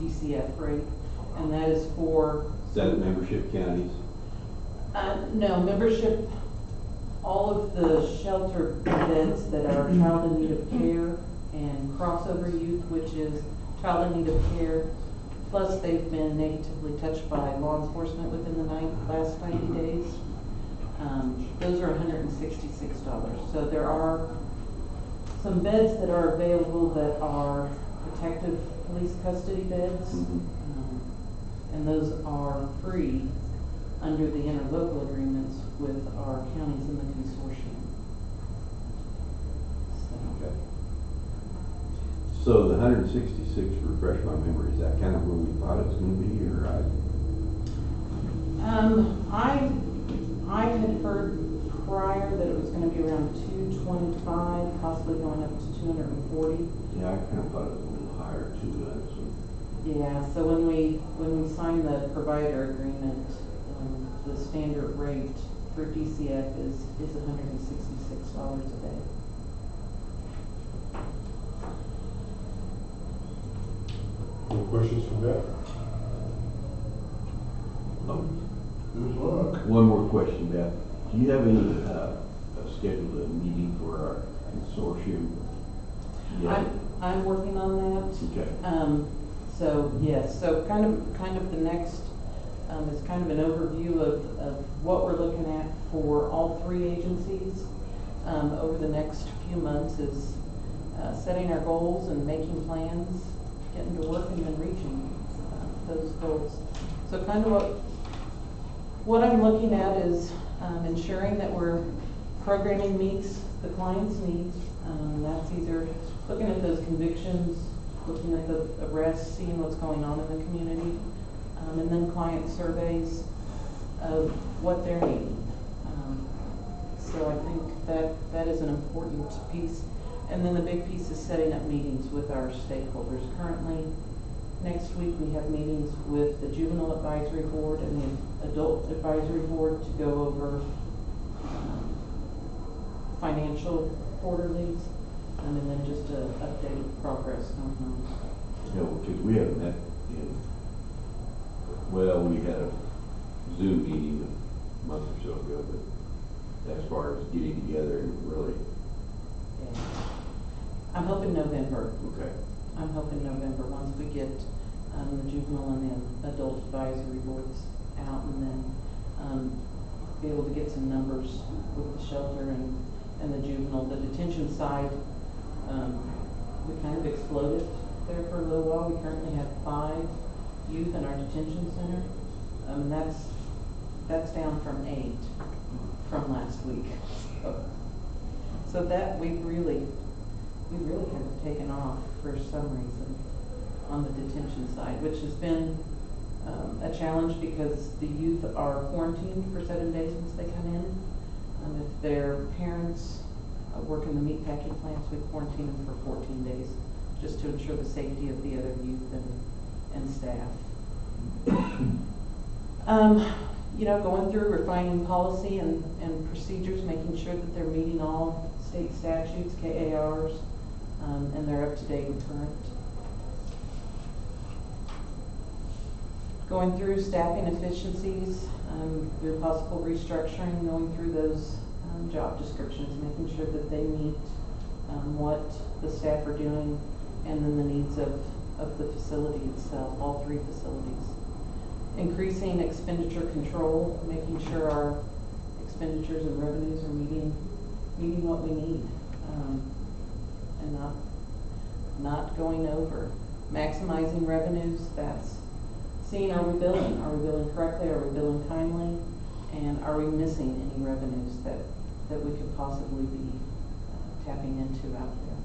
DCF rate, and that is for. Is that membership counties? No, membership, all of the shelter beds that are child in need of care and crossover youth, which is child in need of care, plus they've been negatively touched by law enforcement within the last 90 days. Those are $166. So there are some beds that are available that are protective police custody beds, and those are free under the interlocal agreements with our counties in the consortium. Okay. So the 166, refresh my memory, is that kind of where we thought it was going to be, or I had heard prior that it was going to be around 225, possibly going up to 240. Yeah, I kind of thought it was a little higher too. Yeah, so when we signed the provider agreement, the standard rate for DCF is $166 a day. Any questions from Beth? Good luck. One more question, Beth. Do you have any scheduled meeting for our consortium? Yeah. I'm working on that. Okay. So yes, so kind of the next is kind of an overview of what we're looking at for all 3 agencies over the next few months is setting our goals and making plans, getting to work, and then reaching those goals. So kind of what I'm looking at is ensuring that we're programming meets the client's needs. That's either looking at those convictions, looking at the arrests, seeing what's going on in the community, and then client surveys of what they're needing. So I think that is an important piece. And then the big piece is setting up meetings with our stakeholders. Currently, Next week, we have meetings with the Juvenile Advisory Board and the Adult Advisory Board to go over financial quarterlies, and then just to update progress on those. You know, because we haven't met in, well, we had a Zoom meeting a month or so ago, but as far as getting together and really. Yeah. I'm hoping November. Okay. I'm hoping November, once we get the juvenile and the adult advisory boards out, and then be able to get some numbers with the shelter and the juvenile. The detention side, we kind of exploded there for a little while. We currently have 5 youth in our detention center. That's down from 8 from last week. So that we really have taken off for some reason on the detention side, which has been a challenge because the youth are quarantined for 7 days once they come in. If their parents work in the meatpacking plants, we quarantine them for 14 days just to ensure the safety of the other youth and staff. You know, going through refining policy and procedures, making sure that they're meeting all state statutes, KARs, and they're up to date and current. Going through staffing efficiencies, through possible restructuring, going through those job descriptions, making sure that they meet what the staff are doing and then the needs of the facility itself, all 3 facilities. Increasing expenditure control, making sure our expenditures and revenues are meeting what we need, and not going over. Maximizing revenues, that's seeing, are we billing correctly, are we billing timely, and are we missing any revenues that we could possibly be tapping into out there.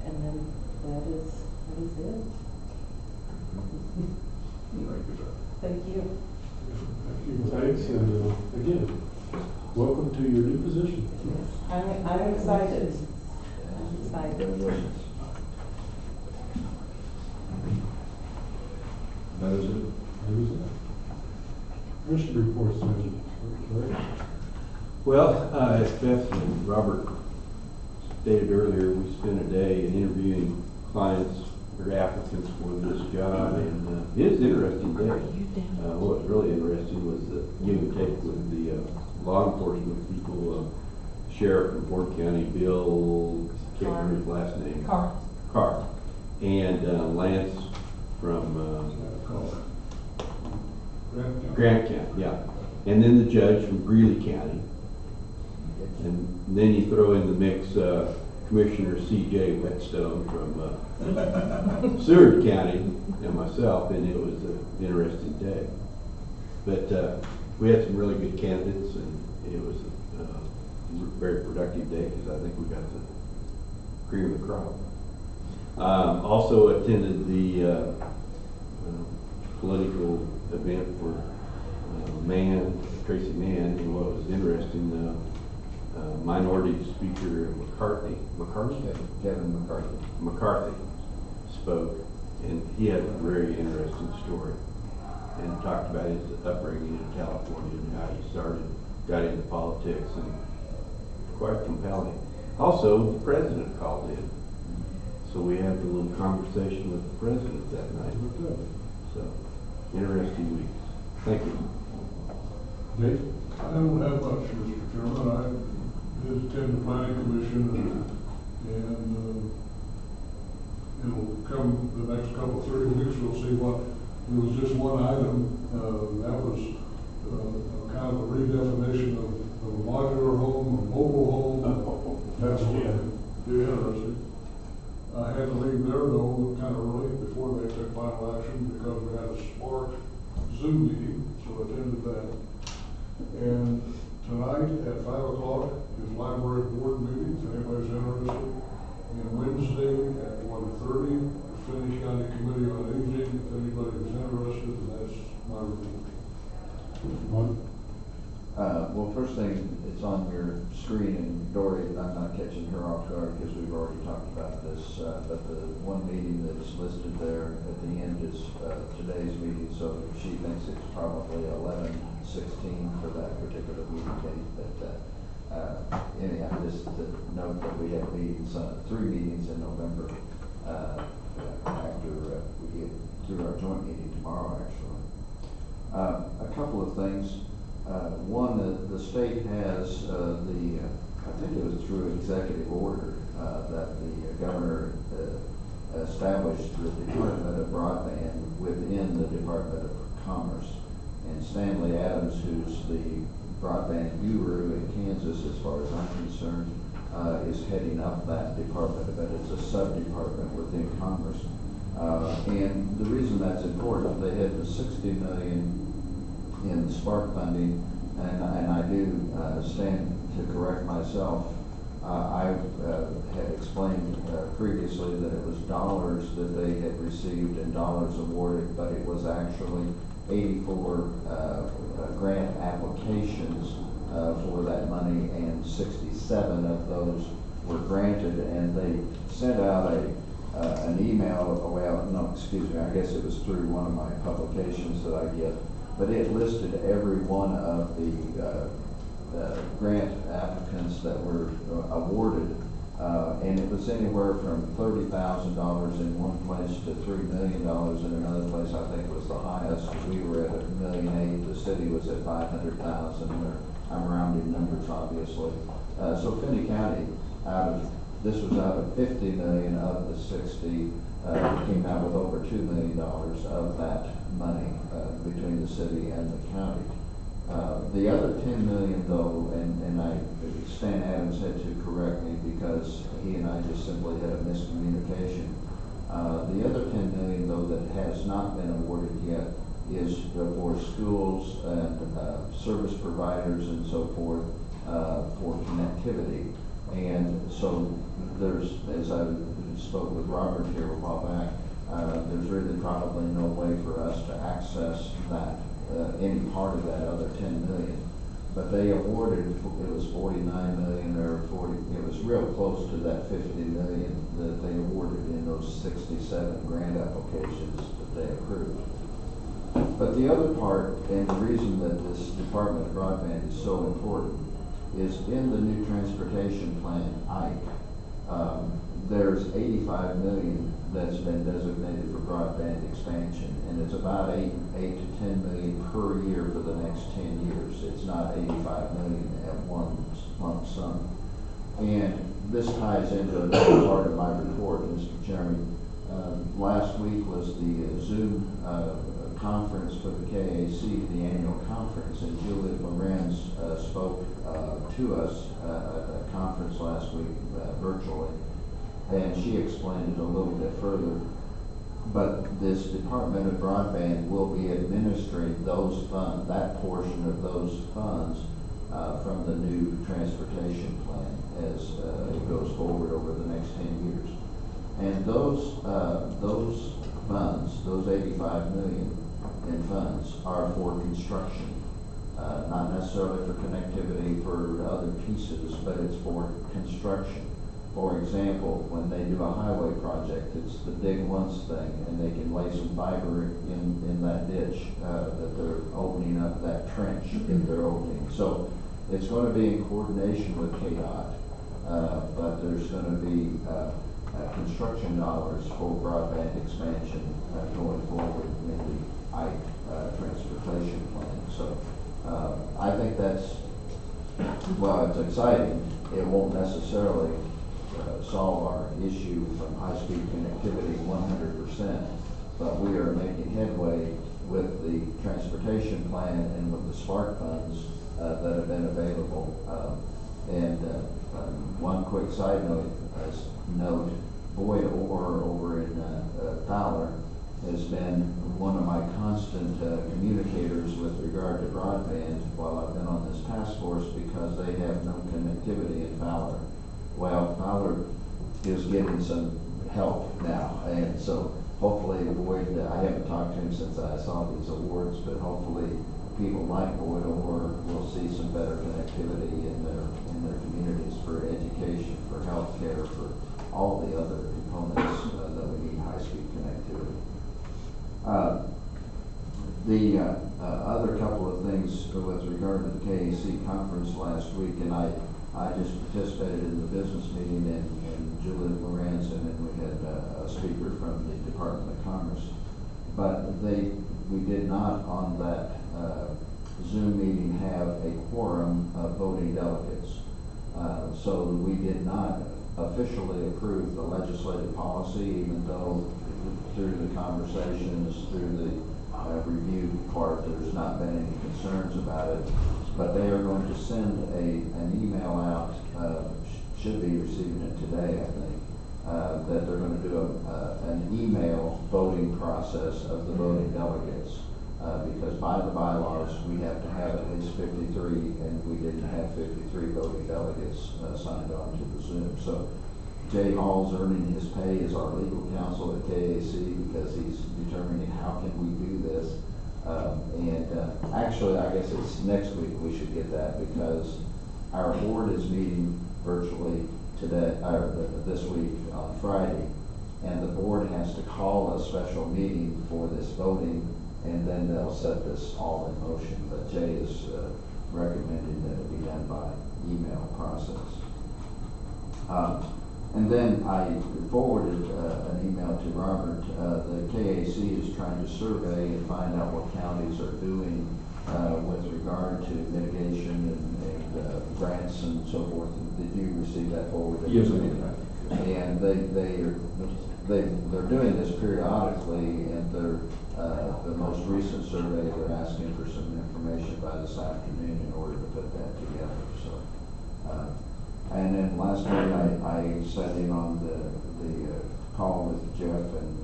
And then that is it. Thank you. Thanks, and again, welcome to your new position. I'm excited. I'm excited. That is it. Commission reports, correct? Well, as Beth and Robert stated earlier, we spent a day interviewing clients or applicants for this job, and it is an interesting day. What was really interesting was the give and take with the law enforcement people, Sheriff from Ford County, Bill, can't remember his last name. Carr. And Lance from Grant County, yeah. And then the judge from Greeley County. And then you throw in the mix Commissioner C.J. Whetstone from Seward County and myself, and it was an interesting day. But we had some really good candidates, and it was a very productive day because I think we got the cream of the crop. Also attended the political event for Tracy Mann, and what was interesting, Minority Speaker Kevin McCarthy spoke, and he had a very interesting story, and talked about his upbringing in California and how he got into politics, and quite compelling. Also, the president called in, so we had a little conversation with the president that night. So, interesting weeks. Thank you. Dave? I don't have much, Mr. Chairman. I did attend the planning commission, and it'll come the next couple, 3 weeks, we'll see what, there was just one item, that was kind of a redefinition of a modular home, a mobile home. That's what be interesting. I had to leave there though kind of early before they took final action because we had a Spark Zoom meeting, so I attended that. And tonight at 5 o'clock is library board meeting, if anybody's interested. And Wednesday at 1:30, the Finney County Committee on Aging, if anybody's interested, and that's my report. Well, first thing, it's on your screen, and Dory, I'm not catching her off guard because we've already talked about this, but the one meeting that's listed there at the end is today's meeting, so she thinks it's probably 11/16 for that particular meeting date. But anyhow, just to note that we have meetings, 3 meetings in November after we get through our joint meeting tomorrow, actually. A couple of things. One, the state has I think it was through executive order that the governor established the Department of Broadband within the Department of Commerce. And Stanley Adams, who's the broadband guru in Kansas, as far as I'm concerned, is heading up that department, but it's a sub-department within Commerce. And the reason that's important, they had the $60 million in Spark funding, and I do stand to correct myself. I had explained previously that it was dollars that they had received and dollars awarded, but it was actually 84 grant applications for that money, and 67 of those were granted, and they sent out an email, I guess it was through one of my publications that I get, but it listed every one of the grant applicants that were awarded, and it was anywhere from $30,000 in one place to $3 million in another place. I think was the highest. We were at $1.8 million. The city was at $500,000. I'm rounding numbers, obviously. So Finney County, this was out of $50 million of the 60, came out with over $2 million of that money between the city and the county. The other $10 million, though, and Stan Adams had to correct me because he and I just simply had a miscommunication. The other $10 million, though, that has not been awarded yet is for schools and service providers and so forth for connectivity. And so there's, as I spoke with Robert here a while back, there's really probably no way for us to access that, any part of that other 10 million. But they awarded, it was 49 million or 40, it was real close to that 50 million that they awarded in those 67 grant applications that they approved. But the other part, and the reason that this Department of Broadband is so important, is in the new transportation plan, IKE, there's 85 million that's been designated for broadband expansion, and it's about 8 to 10 million per year for the next 10 years. It's not 85 million at one lump sum. And this ties into another part of my report, Mr. Chairman. Last week was the Zoom conference for the KAC, the annual conference, and Juliet Lorenz spoke to us at a conference last week virtually, and she explained it a little bit further. But this Department of Broadband will be administering those funds, that portion of those funds from the new transportation plan as it goes forward over the next 10 years. And those funds, those 85 million in funds, are for construction, not necessarily for connectivity for other pieces, but it's for construction. For example, when they do a highway project, it's the dig once thing, and they can lay some fiber in that ditch that they're opening up, that trench that they're opening. So it's going to be in coordination with KDOT, but there's going to be construction dollars for broadband expansion going forward in the IKE transportation plan. So I think that's, well, it's exciting. It won't necessarily solve our issue from high-speed connectivity 100%, but we are making headway with the transportation plan and with the Spark funds that have been available. One quick side note, Boyd Orr over in Fowler has been one of my constant communicators with regard to broadband while I've been on this task force, because they have no connectivity in Fowler. Well, Fowler is getting some help now, and so hopefully Boyd, I haven't talked to him since I saw these awards, but hopefully people like Boyd Orr will see some connectivity in their communities for education, for healthcare, for all the other components that we need high-speed connectivity. The other couple of things with regard to the KAC conference last week, and I just participated in the business meeting, and Juliet Lorenzen, and we had a speaker from the Department of Commerce. But we did not on that Zoom meeting have a quorum of voting delegates. So we did not officially approve the legislative policy, even though through the conversations, through the review part, there's not been any concerns about it. But they are going to send an email out, should be receiving it today, I think, that they're going to do an email voting process of the voting delegates. Because by the bylaws, we have to have at least 53, and we didn't have 53 voting delegates signed on to the Zoom. So Jay Hall's earning his pay as our legal counsel at KAC because he's determining how can we do this. Actually, I guess it's next week we should get that because our board is meeting virtually today, this week on Friday, and the board has to call a special meeting for this voting, and then they'll set this all in motion. But Jay is recommending that it be done by email process. And then I forwarded an email to Robert. The KAC is trying to survey and find out what counties are doing with regard to mitigation and grants and so forth. Did you receive that forward? Yes, I did. And they're doing this periodically, and the most recent survey, they're asking for some information by this afternoon in order to put that together. So, and then last night I sat in on the call with Jeff and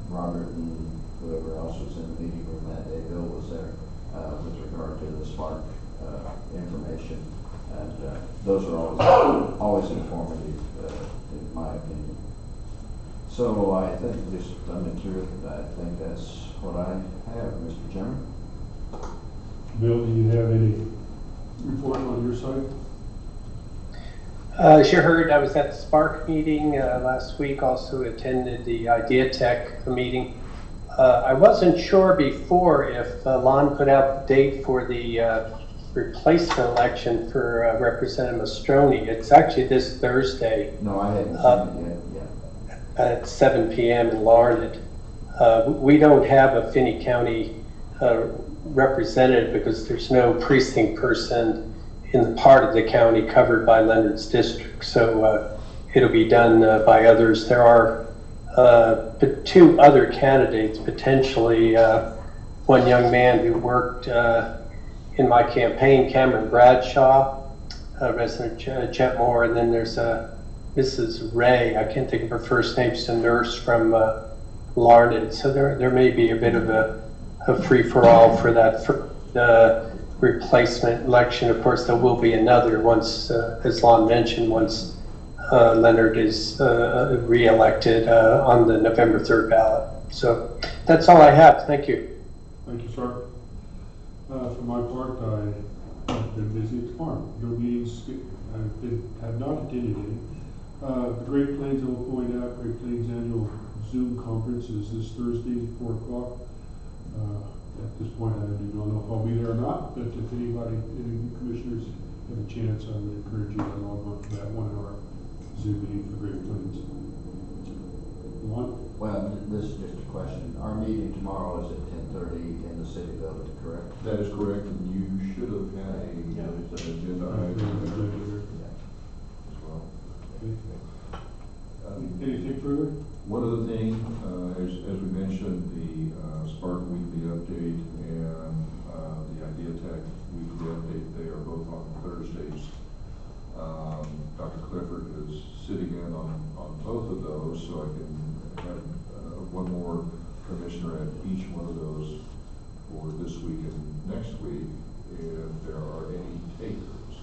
Robert and whoever else was in the meeting room that day. Bill was there with regard to the Spark information, and those are always informative in my opinion. So I think just running through it, I think that's what I have, Mr. Chairman. Bill, do you have any report on your side? As you heard, I was at the Spark meeting last week, also attended the Idea Tech meeting. I wasn't sure before if Lon put out the date for the replacement election for Representative Mastroni. It's actually this Thursday. No, I haven't seen it yet. At 7 p.m. in Larned. We don't have a Finney County representative because there's no precinct person in the part of the county covered by Leonard's district. So it'll be done by others. There are two other candidates, potentially one young man who worked in my campaign, Cameron Bradshaw, resident Jetmore, and then there's Mrs. Ray, I can't think of her first name, she's a nurse from Larned. So there may be a bit of a free-for-all for that replacement election. Of course, there will be another once, as Lon mentioned, once Leonard is re-elected on the November 3rd ballot. So that's all I have. Thank you. Thank you, sir. For my part, I've been busy at the farm. No meetings, have not attended any. The Great Plains, I will point out, Great Plains annual Zoom conference is this Thursday at 4 o'clock. At this point, I do not know if I'll be there or not, but if any commissioners have a chance, I would encourage you to log on to that 1 hour Zoom meeting for Great Plains. Lon? Well, this is just a question. Our meeting tomorrow is at 10:30 in the city building, correct? That is correct, and you should have had an agenda item as well. Anything further? One other thing, as we mentioned, the Spark Weekly Update and the Idea Tech Weekly Update, they are both on Thursdays. Dr. Clifford is sitting in on both of those, so I can have one more commissioner at each one of those for this week and next week, if there are any takers.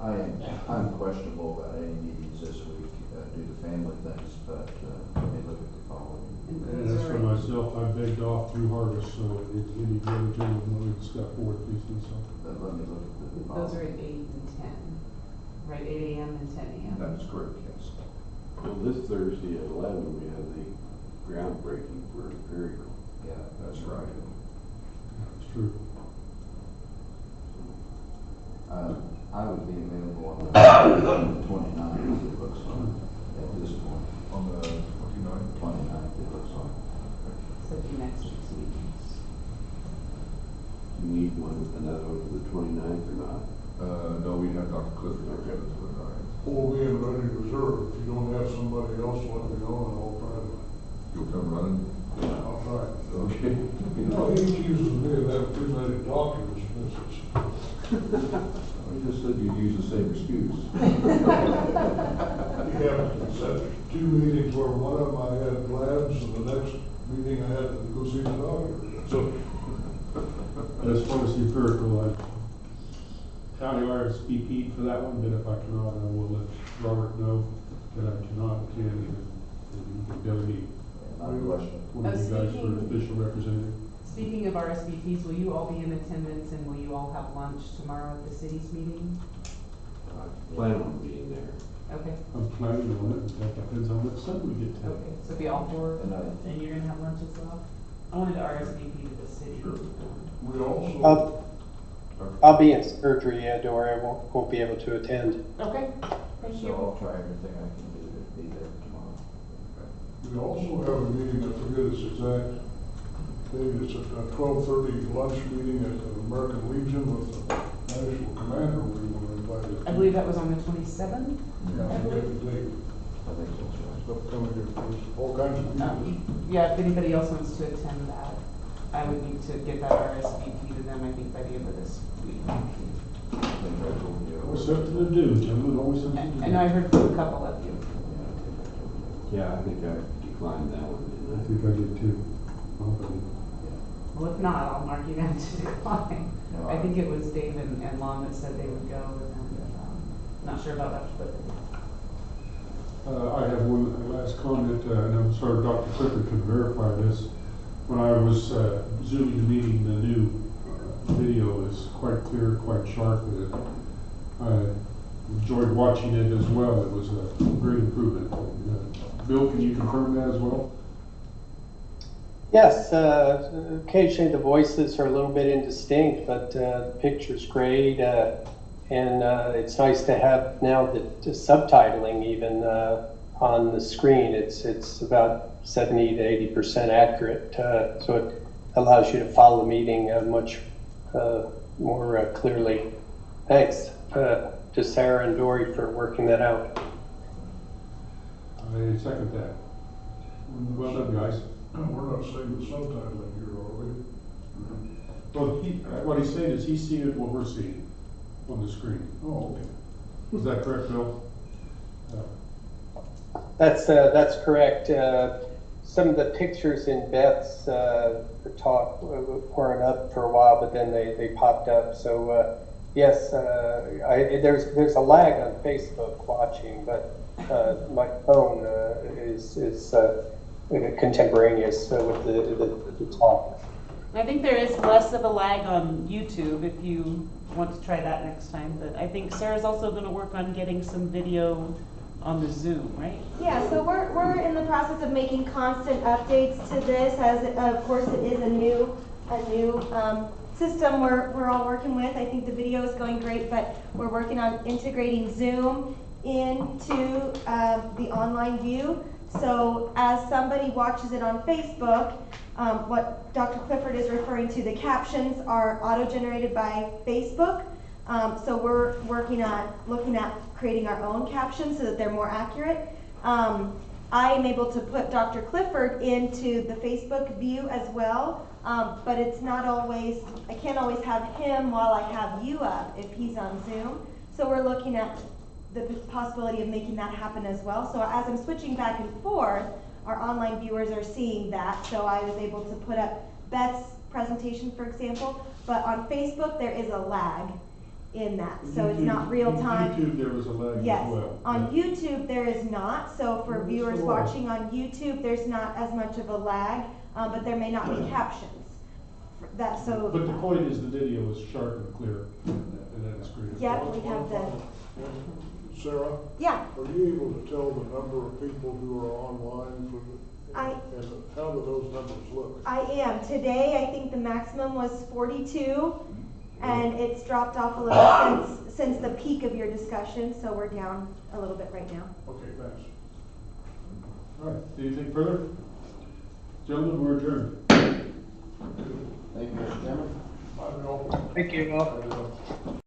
I'm questionable about any meetings this week due to family things, but let me look at the following. And as for myself, I begged off through harvest, so if any other gentleman wanted to step forward, please do so. Let me look at the Those are at 8 and 10, right, 8 a.m. and 10 a.m. That's correct, yes. Well, this Thursday at 11, we have the groundbreaking for Imperial. Yeah, that's right. That's true. I would be available on the 29th, it looks like, at this point. On the 29th? 29th, it looks like. So it'd be next week's meetings. You need another one for the 29th or not? No, we have Dr. Clifford there for the 29th. We'll be in ready reserve. If you don't have somebody else, let me know and I'll try to. You'll come running? I'll try. Okay. You know, he accuses me of having too many doctors' visits. I just said you'd use the same excuse. He happened to two meetings where one of them I had labs and the next meeting I had to go see the doctor. So, As far as the empirical, county RSVP for that one, but if I cannot, I will let Robert know that I cannot attend, and you can delegate Not a question. one of you guys for an official representative. Speaking of RSVPs, will you all be in attendance and will you all have lunch tomorrow at the city's meeting? I plan on being there. Okay. I'm planning on it, that depends on what sun we get to. Okay, so be all four, And and you're gonna have lunch as well? I wanted to RSVP to the city. Sure. we also, I'll be in surgery, or I won't be able to attend. Okay, thank So you. I'll try everything I can do to be there tomorrow. we also have a meeting, I forget its exact date, it's a 12:30 lunch meeting at the American Legion with the National Commander we were invited to. I believe that was on the 27th? Yeah, I forget the date. I think that's right. Stuff coming here, there's all kinds of meetings. Yeah, if anybody else wants to attend that, I would need to get that RSVP to them, I think, by the end of this week. I think I told you. Always something to do, gentlemen, always something to do. And I heard from a couple of you. Yeah, I think I declined that one. I think I did too. Well, if not, I'll mark you down to decline. No, I think it was Dave and Lon that said they would go, and then, not sure about Dr. Clifford. I have one last comment, and I'm sorry Dr. Clifford could verify this. When I was zooming the meeting, the new video is quite clear, quite sharp. I enjoyed watching it as well. It was a great improvement. Bill, can you confirm that as well? Yes, occasionally the voices are a little bit indistinct, but the picture's great, and it's nice to have now the subtitling even on the screen. It's about 70 to 80% accurate, so it allows you to follow the meeting much more clearly. Thanks to Sarah and Dory for working that out. I second that. Well done, guys. We're not saying the subtitling here, are we? Well, what he's saying is he's seeing what we're seeing on the screen. Oh, okay. Is that correct, Bill? That's correct. Some of the pictures in Beth's talk weren't up for a while, but then they popped up. So yes, there's a lag on Facebook watching, but my phone is contemporaneous with the talk. I think there is less of a lag on YouTube if you want to try that next time, but I think Sarah's also going to work on getting some video on the Zoom, right? Yeah, so we're in the process of making constant updates to this, as of course it is a new system we're all working with. I think the video is going great, but we're working on integrating Zoom into the online view. So as somebody watches it on Facebook, what Dr. Clifford is referring to, the captions are auto-generated by Facebook. So we're working on looking at creating our own captions so that they're more accurate. I am able to put Dr. Clifford into the Facebook view as well, but it's not always, I can't always have him while I have you up if he's on Zoom. So we're looking at the possibility of making that happen as well. So as I'm switching back and forth, our online viewers are seeing that. So I was able to put up Beth's presentation, for example, but on Facebook there is a lag in that. So it's not real time. On YouTube there was a lag yes. as well. On YouTube there is not. So for viewers watching on YouTube, there's not as much of a lag, but there may not be captions. But the point is the video is sharp and clear, and that is Yep, we have the, Sarah, yeah, are you able to tell the number of people who are online for the, and how do those numbers look? I am. Today, I think the maximum was 42, and it's dropped off a little since the peak of your discussion, so we're down a little bit right now. Okay, thanks. All right, anything further? Gentlemen, we're adjourned. Thank you, Mr. Chairman. I don't know. Thank you all.